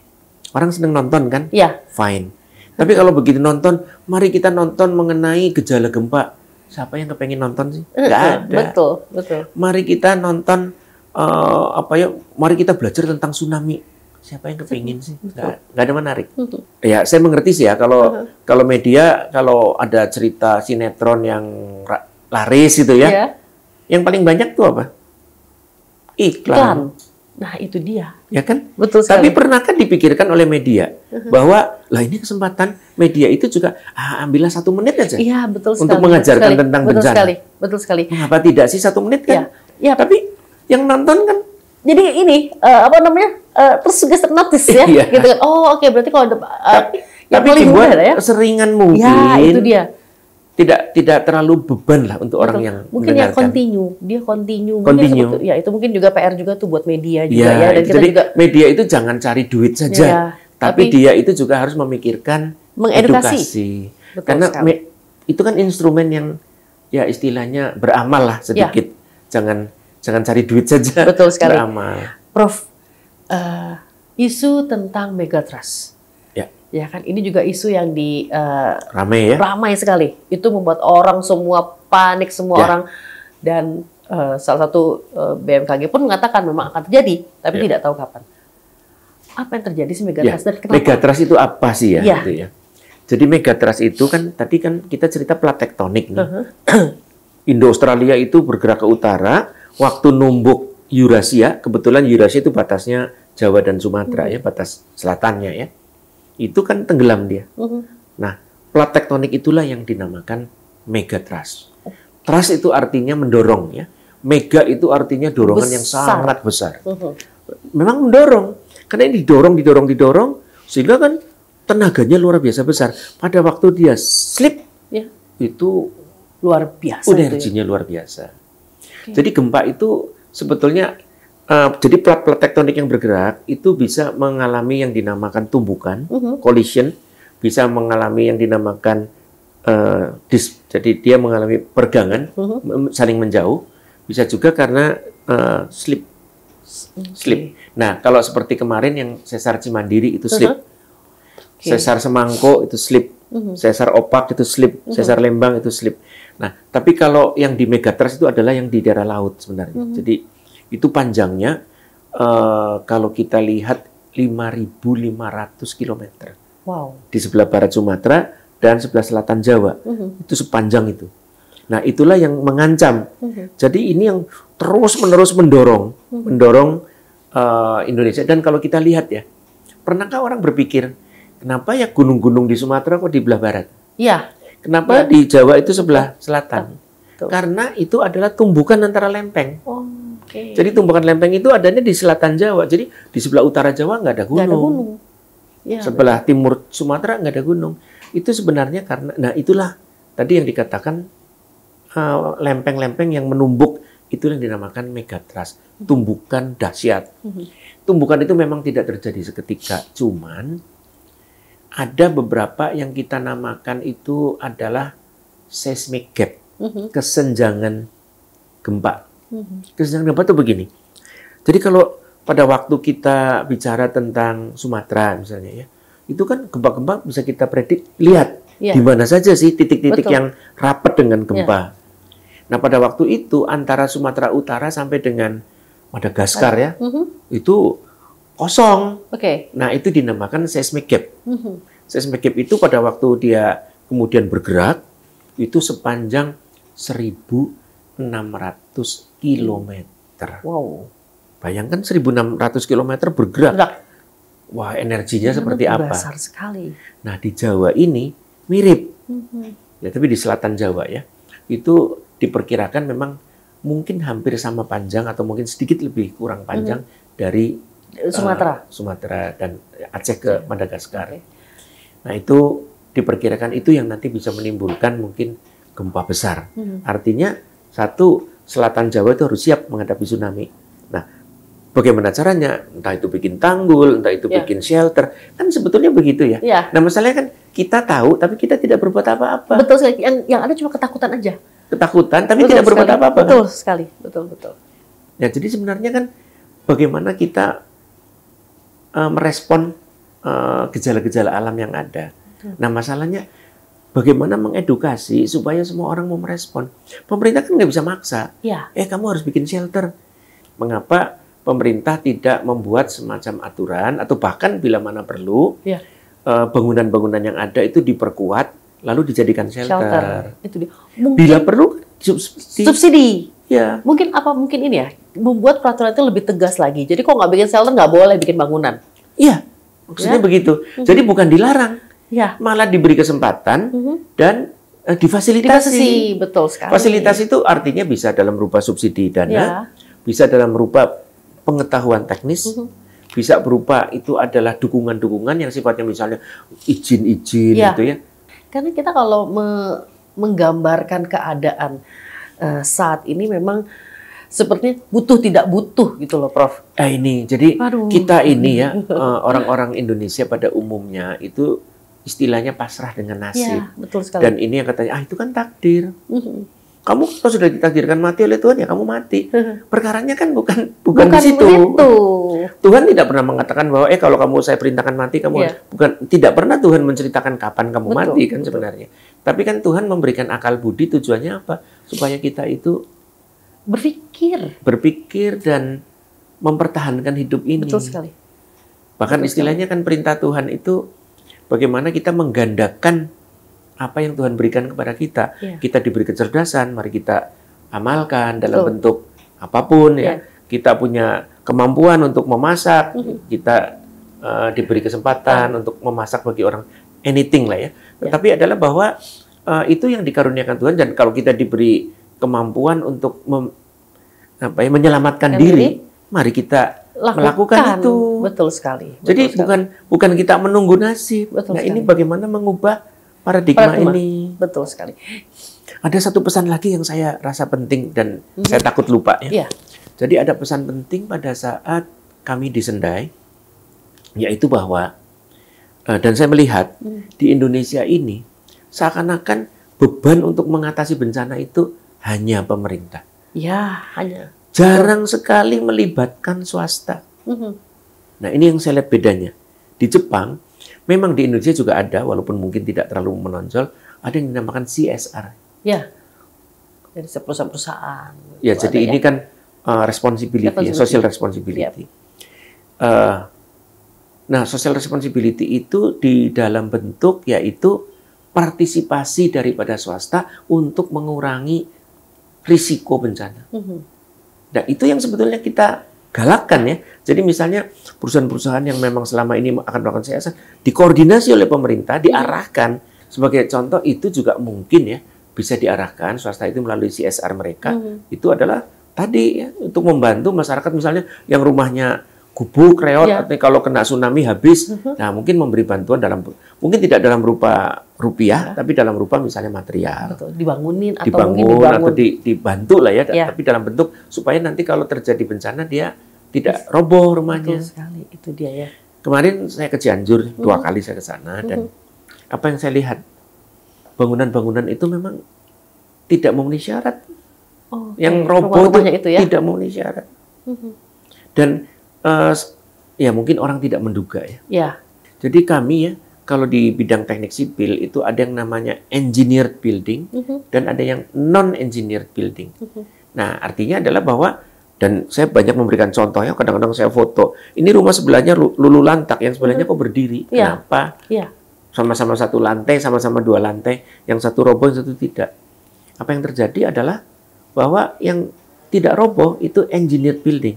Orang seneng nonton kan? Iya. Fine. Tapi kalau begitu nonton, mari kita nonton mengenai gejala gempa. Siapa yang kepengen nonton sih? Nggak ada. Betul. Mari kita nonton mari kita belajar tentang tsunami. Siapa yang kepingin sih? Nggak ada menarik. Ya, saya mengerti sih ya kalau media, kalau ada cerita sinetron yang laris itu ya, yang paling banyak tuh apa? Iklan. Nah, itu dia. Ya kan? Betul Tapi sekali. pernahkah dipikirkan oleh media bahwa lah ini kesempatan media itu juga ambillah 1 menit aja Iya, betul sekali. untuk mengajarkan betul tentang betul bencana. Betul sekali. Mengapa tidak sih 1 menit kan? Iya. Tapi yang nonton kan Jadi ini terus suggest notice ya, Iya. gitu kan. Oh, oke, berarti kalau ada yang tapi paling mudah dibuat ya. seringan mungkin. Ya, itu dia. Tidak terlalu beban lah untuk orang yang mungkin ya mendengarkan. dia continue. Continue. Mungkin itu mungkin juga PR juga tuh buat media juga Ya, ya, dan kita jadi juga media itu jangan cari duit saja, Iya, tapi dia itu juga harus memikirkan Mengedukasi. edukasi. Betul Karena sekali. itu kan instrumen yang ya istilahnya beramal lah sedikit. Jangan cari duit saja. Betul sekali. Beramal. Prof, isu tentang megatrust. Ya kan, ini juga isu yang Rame ya. ramai sekali. Itu membuat orang semua panik, semua orang, dan salah satu BMKG pun mengatakan memang akan terjadi, tapi tidak tahu kapan. Apa yang terjadi sih megatrust dan kenapa? Megatrust itu apa sih ya? Ya. Gitu ya. Jadi megatrust itu kan tadi kan kita cerita plat tektonik nih. Indo-Australia itu bergerak ke utara, waktu numbuk Eurasia, kebetulan Eurasia itu batasnya Jawa dan Sumatera ya, batas selatannya ya. Itu kan tenggelam dia. Nah, plat tektonik itulah yang dinamakan megatrust. Trust itu artinya mendorong ya. Mega itu artinya dorongan yang sangat besar. Memang mendorong. Karena ini didorong, sehingga kan tenaganya luar biasa besar. Pada waktu dia slip, itu Luar biasa. energinya luar biasa. Jadi gempa itu sebetulnya jadi plat-plat tektonik yang bergerak itu bisa mengalami yang dinamakan tumbukan, collision, bisa mengalami yang dinamakan jadi dia mengalami pergangan, saling menjauh, bisa juga karena slip. Nah, kalau seperti kemarin yang sesar Cimandiri itu slip, sesar Semangko itu slip, sesar Opak itu slip, sesar Lembang itu slip. Nah, tapi kalau yang di megatrust itu adalah yang di daerah laut sebenarnya. Jadi itu panjangnya kalau kita lihat 5.500 km. Wow. Di sebelah barat Sumatera dan sebelah selatan Jawa. Itu sepanjang itu. Nah, itulah yang mengancam. Jadi ini yang terus-menerus mendorong Indonesia. Dan kalau kita lihat ya, pernahkah orang berpikir, kenapa ya gunung-gunung di Sumatera kok di belah barat? Iya. Kenapa di Jawa itu sebelah selatan? Betul. Karena itu adalah tumbukan antara lempeng. Oke. Jadi tumbukan lempeng itu adanya di selatan Jawa. Jadi di sebelah utara Jawa nggak ada gunung. Nggak ada gunung. Ya, Sebelah timur Sumatera nggak ada gunung. Itu sebenarnya karena, nah itulah tadi yang dikatakan lempeng-lempeng yang menumbuk, itu yang dinamakan megatrust. Tumbukan dahsyat. Tumbukan itu memang tidak terjadi seketika. Cuman ada beberapa yang kita namakan itu adalah seismic gap. Kesenjangan gempa. Kesenjangan gempa itu begini. Jadi kalau pada waktu kita bicara tentang Sumatera misalnya ya, itu kan gempa-gempa bisa kita predik, lihat di mana saja sih titik-titik yang rapat dengan gempa. Nah, pada waktu itu antara Sumatera Utara sampai dengan Madagaskar ya, itu kosong. Nah, itu dinamakan seismic gap. Seismic gap itu pada waktu dia kemudian bergerak, itu sepanjang 1.600 kilometer. Wow. Bayangkan 1.600 kilometer bergerak. Wah, energinya seperti apa? Besar sekali. Nah, di Jawa ini mirip. Ya, tapi di selatan Jawa ya, itu diperkirakan memang mungkin hampir sama panjang atau mungkin sedikit lebih kurang panjang dari Sumatera dan Aceh ke Madagaskar. Nah itu diperkirakan itu yang nanti bisa menimbulkan mungkin gempa besar. Artinya satu, selatan Jawa itu harus siap menghadapi tsunami. Nah, bagaimana caranya? Entah itu bikin tanggul, entah itu bikin shelter. Kan sebetulnya begitu ya. Nah, masalahnya kan kita tahu, tapi kita tidak berbuat apa-apa. Betul sekali. Yang ada cuma ketakutan aja. Ketakutan, tapi tidak berbuat apa-apa. Betul sekali. Betul. Ya, jadi sebenarnya kan bagaimana kita merespon gejala-gejala alam yang ada. Nah, masalahnya bagaimana mengedukasi supaya semua orang mau merespon. Pemerintah kan nggak bisa maksa. Kamu harus bikin shelter. Mengapa pemerintah tidak membuat semacam aturan atau bahkan bila mana perlu bangunan-bangunan yang ada itu diperkuat lalu dijadikan shelter. Itu dia. Bila perlu subsidi. Ya. Mungkin ini ya, membuat peraturan itu lebih tegas lagi. Jadi kok nggak bikin shelter nggak boleh bikin bangunan. Iya, maksudnya begitu. Jadi bukan dilarang. Malah diberi kesempatan dan difasilitasi. Betul sekali. Fasilitas itu artinya bisa dalam rupa subsidi dana, bisa dalam rupa pengetahuan teknis, bisa berupa itu adalah dukungan-dukungan yang sifatnya misalnya izin-izin gitu ya. Karena kita kalau menggambarkan keadaan saat ini memang sepertinya butuh tidak butuh gitu loh, Prof. Jadi kita ini ya orang-orang Indonesia pada umumnya itu istilahnya pasrah dengan nasib. Betul sekali. Dan ini yang katanya, itu kan takdir. Kamu kalau sudah ditakdirkan mati oleh Tuhan, ya kamu mati. Perkaranya kan bukan di situ. Tuhan tidak pernah mengatakan bahwa kalau kamu saya perintahkan mati, kamu tidak pernah Tuhan menceritakan kapan kamu mati kan sebenarnya. Tapi kan Tuhan memberikan akal budi, tujuannya apa? Supaya kita itu berpikir dan mempertahankan hidup ini. Betul sekali. Bahkan istilahnya kan perintah Tuhan itu bagaimana kita menggandakan apa yang Tuhan berikan kepada kita. Kita diberi kecerdasan, mari kita amalkan dalam bentuk apapun ya. Kita punya kemampuan untuk memasak, kita diberi kesempatan untuk memasak bagi orang, anything lah ya. Tetapi adalah bahwa itu yang dikaruniakan Tuhan, dan kalau kita diberi kemampuan untuk menyelamatkan diri, mari kita melakukan itu. Betul sekali. Jadi bukan kita menunggu nasib. Ini bagaimana mengubah paradigma ini. Betul sekali. Ada satu pesan lagi yang saya rasa penting dan saya takut lupa ya. Jadi ada pesan penting pada saat kami di Sendai, yaitu bahwa dan saya melihat di Indonesia ini seakan-akan beban untuk mengatasi bencana itu hanya pemerintah. Hanya. Jarang sekali melibatkan swasta. Nah, ini yang saya lihat bedanya. Di Jepang, memang di Indonesia juga ada, walaupun mungkin tidak terlalu menonjol, ada yang dinamakan CSR. Dari perusahaan-perusahaan. Jadi ini kan responsibility, social responsibility. Nah, social responsibility itu di dalam bentuk yaitu partisipasi daripada swasta untuk mengurangi risiko bencana. Nah, itu yang sebetulnya kita galakkan ya. Jadi misalnya perusahaan-perusahaan yang memang selama ini akan melakukan CSR dikoordinasi oleh pemerintah, diarahkan. Sebagai contoh itu juga mungkin ya bisa diarahkan swasta itu melalui CSR mereka. Itu adalah tadi ya untuk membantu masyarakat misalnya yang rumahnya gubuk, reot, atau kalau kena tsunami habis. Nah, mungkin memberi bantuan mungkin tidak dalam rupa rupiah, tapi dalam rupa misalnya material. Dibangun atau dibantu lah ya, tapi dalam bentuk supaya nanti kalau terjadi bencana dia tidak roboh rumahnya. Betul sekali, itu dia ya. Kemarin saya ke Cianjur, 2 kali saya ke sana, dan apa yang saya lihat, bangunan-bangunan itu memang tidak memenuhi syarat. Yang roboh itu tidak memenuhi syarat. Dan ya mungkin orang tidak menduga ya. Jadi kami ya, kalau di bidang teknik sipil itu ada yang namanya engineered building dan ada yang non-engineered building. Nah, artinya adalah bahwa, dan saya banyak memberikan contoh ya, kadang-kadang saya foto. Ini rumah sebelahnya lulu lantak, yang sebelahnya kok berdiri. Kenapa? Sama-sama 1 lantai, sama-sama 2 lantai. Yang satu roboh, yang satu tidak. Apa yang terjadi adalah bahwa yang tidak roboh itu engineered building.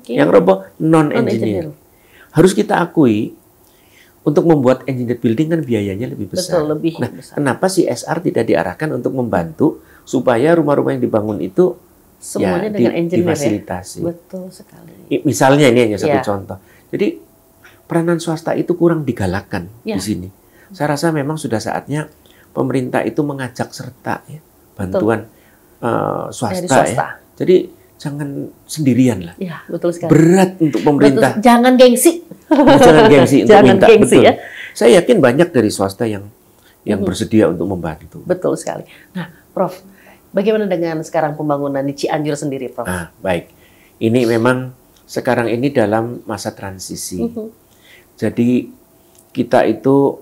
Yang roboh non-engineer. Harus kita akui, untuk membuat engineered building kan biayanya lebih besar. Lebih besar. Kenapa CSR tidak diarahkan untuk membantu supaya rumah-rumah yang dibangun itu semuanya dengan engineer difasilitasi. Betul sekali. Misalnya ini hanya satu contoh. Jadi peranan swasta itu kurang digalakkan Ya. di sini. Saya rasa memang sudah saatnya pemerintah itu mengajak serta ya, bantuan Dari swasta, swasta. ya. Jadi jangan sendirian lah. Ya, betul sekali. Berat untuk pemerintah. Betul. Jangan gengsi. Jangan gengsi untuk Jangan minta. gengsi, Betul. ya. Saya yakin banyak dari swasta yang bersedia untuk membantu. Betul sekali. Nah, Prof, bagaimana dengan sekarang pembangunan di Cianjur sendiri, Prof? Baik. Ini memang sekarang ini dalam masa transisi. Jadi kita itu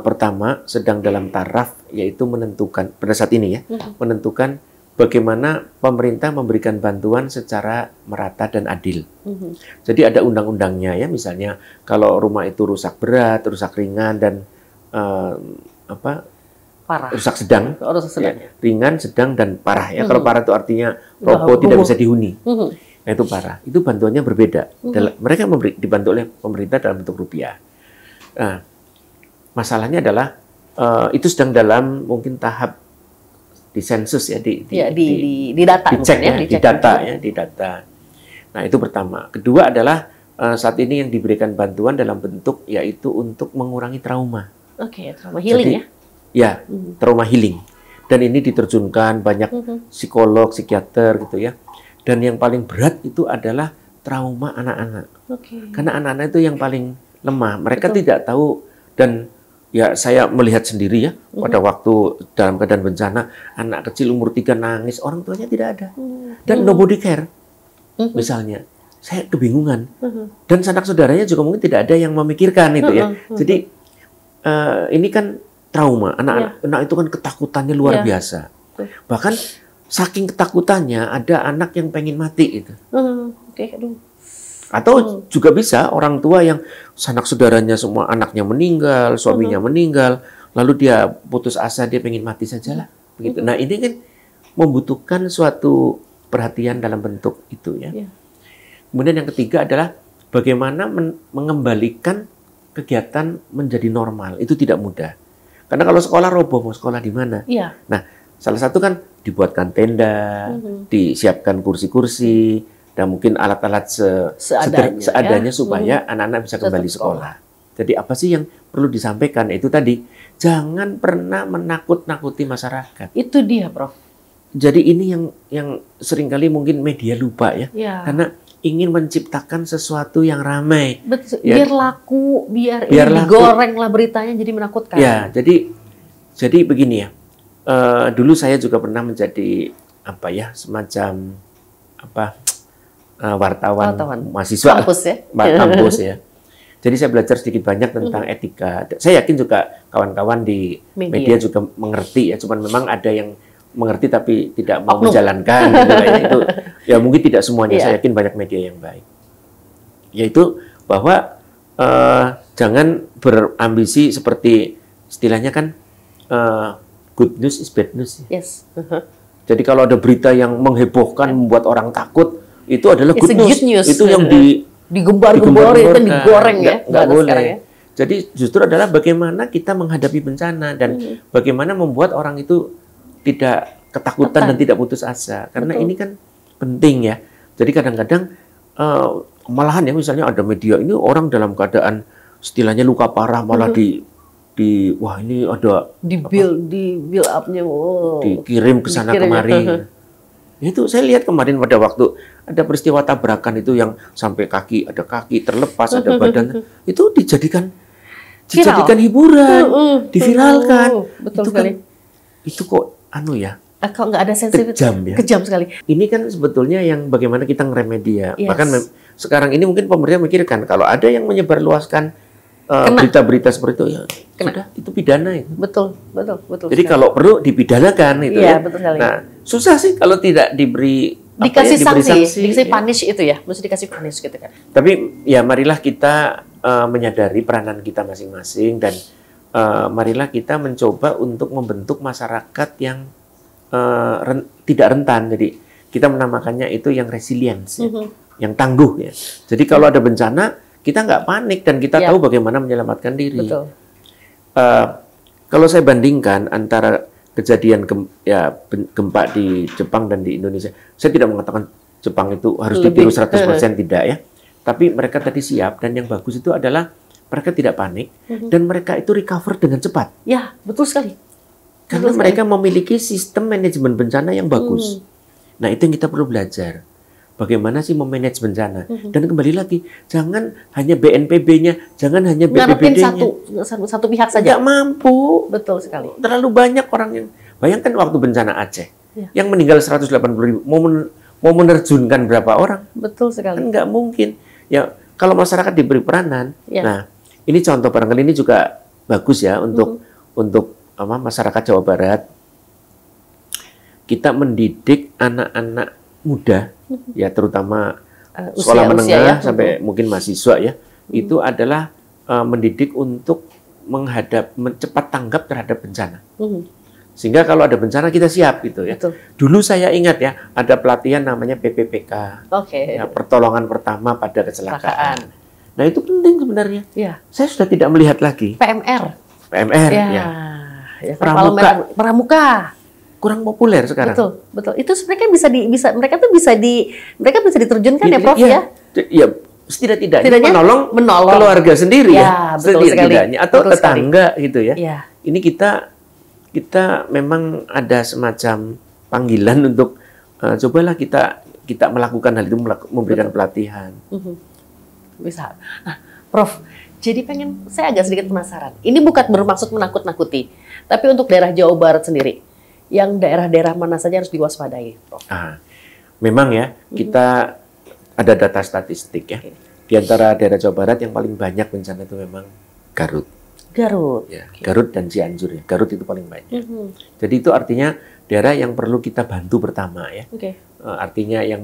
pertama sedang dalam taraf yaitu menentukan pada saat ini ya, menentukan bagaimana pemerintah memberikan bantuan secara merata dan adil. Jadi ada undang-undangnya ya, misalnya kalau rumah itu rusak berat, rusak ringan dan Parah. rusak sedang, Rusak sedang. ya, ringan, sedang dan parah ya. Kalau parah itu artinya roboh tidak bisa dihuni. Nah, itu parah. Itu bantuannya berbeda. Mereka dibantu oleh pemerintah dalam bentuk rupiah. Nah, masalahnya adalah itu sedang dalam mungkin tahap di sensus ya, di data, dicek ya, dicek. di data. Nah, itu pertama. Kedua adalah saat ini yang diberikan bantuan dalam bentuk yaitu untuk mengurangi trauma. Oke, trauma healing. Jadi, ya, trauma healing. Dan ini diterjunkan banyak psikolog, psikiater gitu ya. Dan yang paling berat itu adalah trauma anak-anak. Karena anak-anak itu yang paling lemah. Mereka tidak tahu, dan ya saya melihat sendiri ya, pada waktu dalam keadaan bencana, anak kecil umur 3 nangis, orang tuanya tidak ada. Dan nobody care. Misalnya, saya kebingungan. Dan sanak saudaranya juga mungkin tidak ada yang memikirkan itu ya. Jadi ini kan trauma. Anak itu kan ketakutannya luar biasa. Bahkan saking ketakutannya ada anak yang pengen mati itu. Atau juga bisa orang tua yang sanak saudaranya semua anaknya meninggal, suaminya meninggal, lalu dia putus asa, dia pengen mati sajalah. Begitu. Nah, ini kan membutuhkan suatu perhatian dalam bentuk itu ya. Kemudian yang ketiga adalah bagaimana mengembalikan kegiatan menjadi normal. Itu tidak mudah. Karena kalau sekolah roboh, mau sekolah di mana? Nah, salah satu kan dibuatkan tenda, disiapkan kursi-kursi, dan mungkin alat-alat seadanya supaya anak-anak bisa kembali sekolah. Jadi apa sih yang perlu disampaikan? Itu tadi, jangan pernah menakut-nakuti masyarakat. Itu dia, Prof. Jadi ini yang seringkali mungkin media lupa ya. Karena ingin menciptakan sesuatu yang ramai. Betul. Ya, biar laku, biar laku. digoreng lah beritanya jadi menakutkan. Ya, jadi begini ya. Dulu saya juga pernah menjadi semacam wartawan mahasiswa kampus ya. Kampus ya. Jadi saya belajar sedikit banyak tentang etika. Saya yakin juga kawan-kawan di media juga mengerti ya. Cuman memang ada yang mengerti tapi tidak mau menjalankan gitu kayaknya. Itu ya mungkin tidak semuanya. Saya yakin banyak media yang baik. Yaitu bahwa jangan berambisi seperti istilahnya kan good news is bad news. Yes. Jadi kalau ada berita yang menghebohkan, membuat orang takut, itu adalah good news. Itu yang digembar-gemborin, itu digoreng ya. Nggak boleh. Jadi justru adalah bagaimana kita menghadapi bencana dan bagaimana membuat orang itu tidak ketakutan dan tidak putus asa. Karena ini kan penting ya. Jadi kadang-kadang malahan ya, misalnya ada media ini orang dalam keadaan istilahnya luka parah malah wah ini ada di build up-nya, dikirim ke sana kemari. Itu saya lihat kemarin pada waktu ada peristiwa tabrakan itu yang sampai kaki terlepas, ada badan, itu dijadikan hiburan, diviralkan. Betul itu sekali. Kan, itu kok kalau nggak ada sensitif, kejam sekali. Ini kan sebetulnya yang bagaimana kita ngerem media. Yes. Bahkan sekarang ini mungkin pemerintah mikirkan kalau ada yang menyebarluaskan berita-berita seperti itu, ya sudah, itu pidana itu. Betul. Jadi kalau perlu dipidanakan itu ya. Betul sekali. Nah, susah sih kalau tidak dikasih sanksi, dikasih punish itu ya, mesti dikasih punish gitu kan. Tapi ya marilah kita menyadari peranan kita masing-masing dan marilah kita mencoba untuk membentuk masyarakat yang tidak rentan. Jadi kita menamakannya itu yang resilience, yang tangguh ya. Jadi kalau ada bencana kita nggak panik dan kita tahu bagaimana menyelamatkan diri. Betul. Kalau saya bandingkan antara kejadian gempa di Jepang dan di Indonesia, saya tidak mengatakan Jepang itu harus ditiru 100% tidak ya. Tapi mereka tadi siap, dan yang bagus itu adalah mereka tidak panik dan mereka itu recover dengan cepat. Ya, betul sekali. Karena mereka memiliki sistem manajemen bencana yang bagus. Nah, itu yang kita perlu belajar. Bagaimana sih memanage bencana? Dan kembali lagi, jangan hanya BNPB-nya, jangan hanya BPBD-nya. Satu pihak saja. Nggak mampu. Betul sekali. Terlalu banyak orang yang... Bayangkan waktu bencana Aceh, yang meninggal 180.000, mau menerjunkan berapa orang? Betul sekali. Kan nggak mungkin. Ya, kalau masyarakat diberi peranan, nah ini contoh barangkali ini juga bagus ya untuk masyarakat Jawa Barat. Kita mendidik anak-anak muda, ya terutama sekolah menengah sampai mungkin mahasiswa ya, itu adalah mendidik untuk cepat tanggap terhadap bencana. Sehingga kalau ada bencana kita siap gitu ya. Betul. Dulu saya ingat ya, ada pelatihan namanya PPPK. Ya, pertolongan pertama pada kecelakaan. Nah, itu penting sebenarnya. Ya. Saya sudah tidak melihat lagi. PMR. Ya. Pramuka. Kurang populer sekarang. Betul. Itu sebenarnya mereka bisa diterjunkan ya, Prof ya. Iya, setidaknya menolong keluarga sendiri ya. Setidaknya atau tetangga gitu ya. Ini kita memang ada semacam panggilan untuk cobalah kita melakukan hal itu, memberikan pelatihan. Bisa. Nah, Prof, jadi saya agak sedikit penasaran. Ini bukan bermaksud menakut-nakuti, tapi untuk daerah Jawa Barat sendiri, yang daerah-daerah mana saja harus diwaspadai, Prof? Memang ya, kita ada data statistik ya. Di antara daerah Jawa Barat yang paling banyak bencana itu memang Garut. Ya, Garut dan Cianjur ya. Garut itu paling banyak. Jadi itu artinya daerah yang perlu kita bantu pertama ya. Artinya yang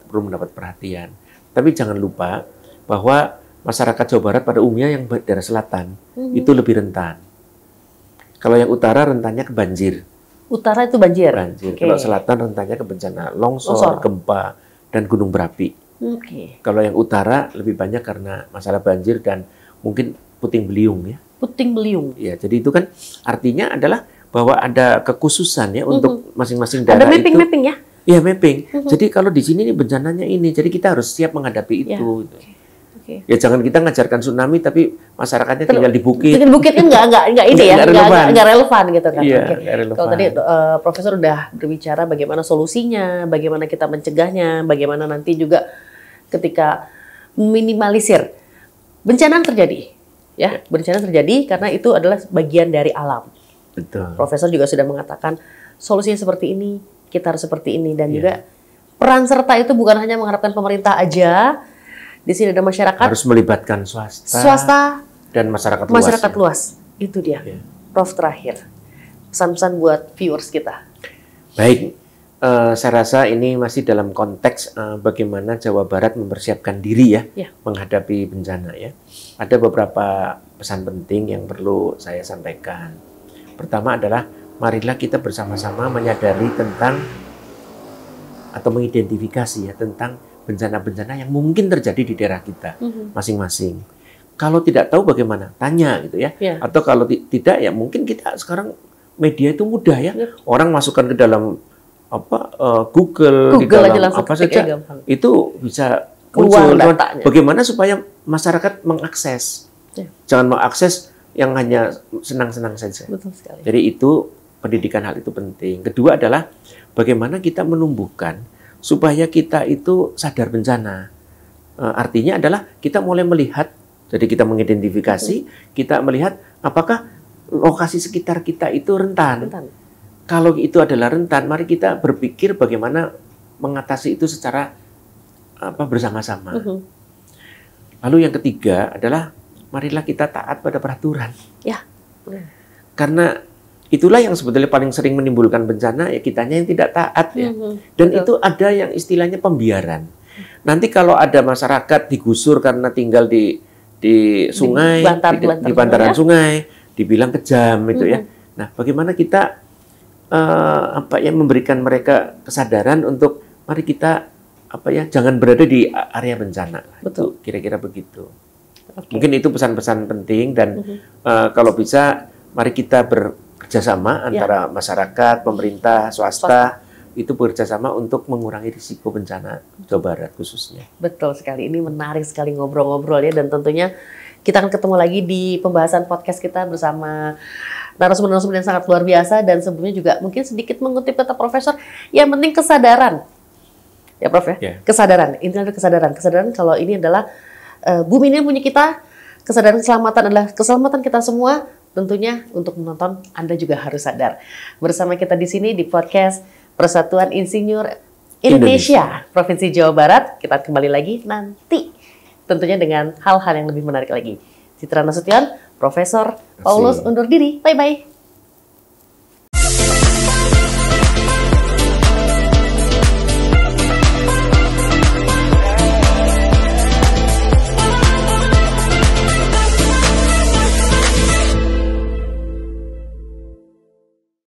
perlu mendapat perhatian. Tapi jangan lupa bahwa masyarakat Jawa Barat pada umumnya yang daerah selatan itu lebih rentan. Kalau yang utara rentannya ke banjir. Utara itu banjir. Kalau selatan rentannya ke bencana longsor, gempa, dan gunung berapi. Kalau yang utara lebih banyak karena masalah banjir dan mungkin puting beliung ya. Puting beliung. Ya, jadi itu kan artinya adalah bahwa ada kekhususan ya untuk masing-masing daerah. Ada mapping ya? Iya, mapping. Jadi kalau di sini nih bencananya ini, jadi kita harus siap menghadapi itu. Ya jangan kita ngajarkan tsunami tapi masyarakatnya tinggal di bukit. Di bukit kan nggak ini ya, nggak relevan gitu kan. Iya, kalau tadi Profesor udah berbicara bagaimana solusinya, bagaimana kita mencegahnya, bagaimana nanti juga ketika meminimalisir bencana yang terjadi. Ya, bencana terjadi karena itu adalah bagian dari alam. Betul. Profesor juga sudah mengatakan solusinya seperti ini, kita harus seperti ini, dan juga peran serta itu bukan hanya mengharapkan pemerintah aja. Di sini ada masyarakat. Harus melibatkan swasta dan masyarakat luas. Itu dia. Prof, terakhir pesan-pesan buat viewers kita. Baik, saya rasa ini masih dalam konteks bagaimana Jawa Barat mempersiapkan diri ya menghadapi bencana ya. Ada beberapa pesan penting yang perlu saya sampaikan. Pertama adalah marilah kita bersama-sama menyadari tentang atau mengidentifikasi ya tentang bencana-bencana yang mungkin terjadi di daerah kita masing-masing. Kalau tidak tahu bagaimana? Tanya gitu ya. Atau kalau tidak ya mungkin kita sekarang media itu mudah ya. Orang masukkan ke dalam Google di dalam apa saja itu bisa muncul. Bagaimana supaya masyarakat mengakses? Jangan mengakses yang hanya senang-senang saja. Betul sekali. Jadi itu pendidikan hal itu penting. Kedua adalah bagaimana kita menumbuhkan supaya kita itu sadar bencana. Artinya adalah kita mulai melihat, jadi kita mengidentifikasi, kita melihat apakah lokasi sekitar kita itu rentan. Kalau itu adalah rentan, mari kita berpikir bagaimana mengatasi itu secara bersama-sama. Lalu yang ketiga adalah marilah kita taat pada peraturan. Ya. Karena itulah yang sebetulnya paling sering menimbulkan bencana ya kitanya yang tidak taat ya. Dan itu ada yang istilahnya pembiaran. Nanti kalau ada masyarakat digusur karena tinggal di sungai, di bantaran sungai, dibilang kejam itu ya. Nah, bagaimana kita memberikan mereka kesadaran untuk mari kita jangan berada di area bencana. Betul. Itu kira-kira begitu. Mungkin itu pesan-pesan penting dan kalau bisa mari kita kerjasama antara masyarakat, pemerintah, swasta itu bekerjasama untuk mengurangi risiko bencana Jawa Barat khususnya. Betul sekali, ini menarik sekali ngobrol-ngobrol ya, dan tentunya kita akan ketemu lagi di pembahasan podcast kita bersama narasumber-narasumber yang sangat luar biasa, dan sebelumnya juga mungkin sedikit mengutip kata Profesor, yang penting kesadaran. Ya Prof ya? Yeah. Kesadaran, intinya adalah kesadaran. Kesadaran kalau ini adalah bumi ini punya kita, kesadaran keselamatan adalah keselamatan kita semua. Tentunya untuk menonton Anda juga harus sadar. Bersama kita di sini di podcast Persatuan Insinyur Indonesia Provinsi Jawa Barat, kita kembali lagi nanti tentunya dengan hal-hal yang lebih menarik lagi. Citra Nasution, Profesor Paulus undur diri. Bye-bye.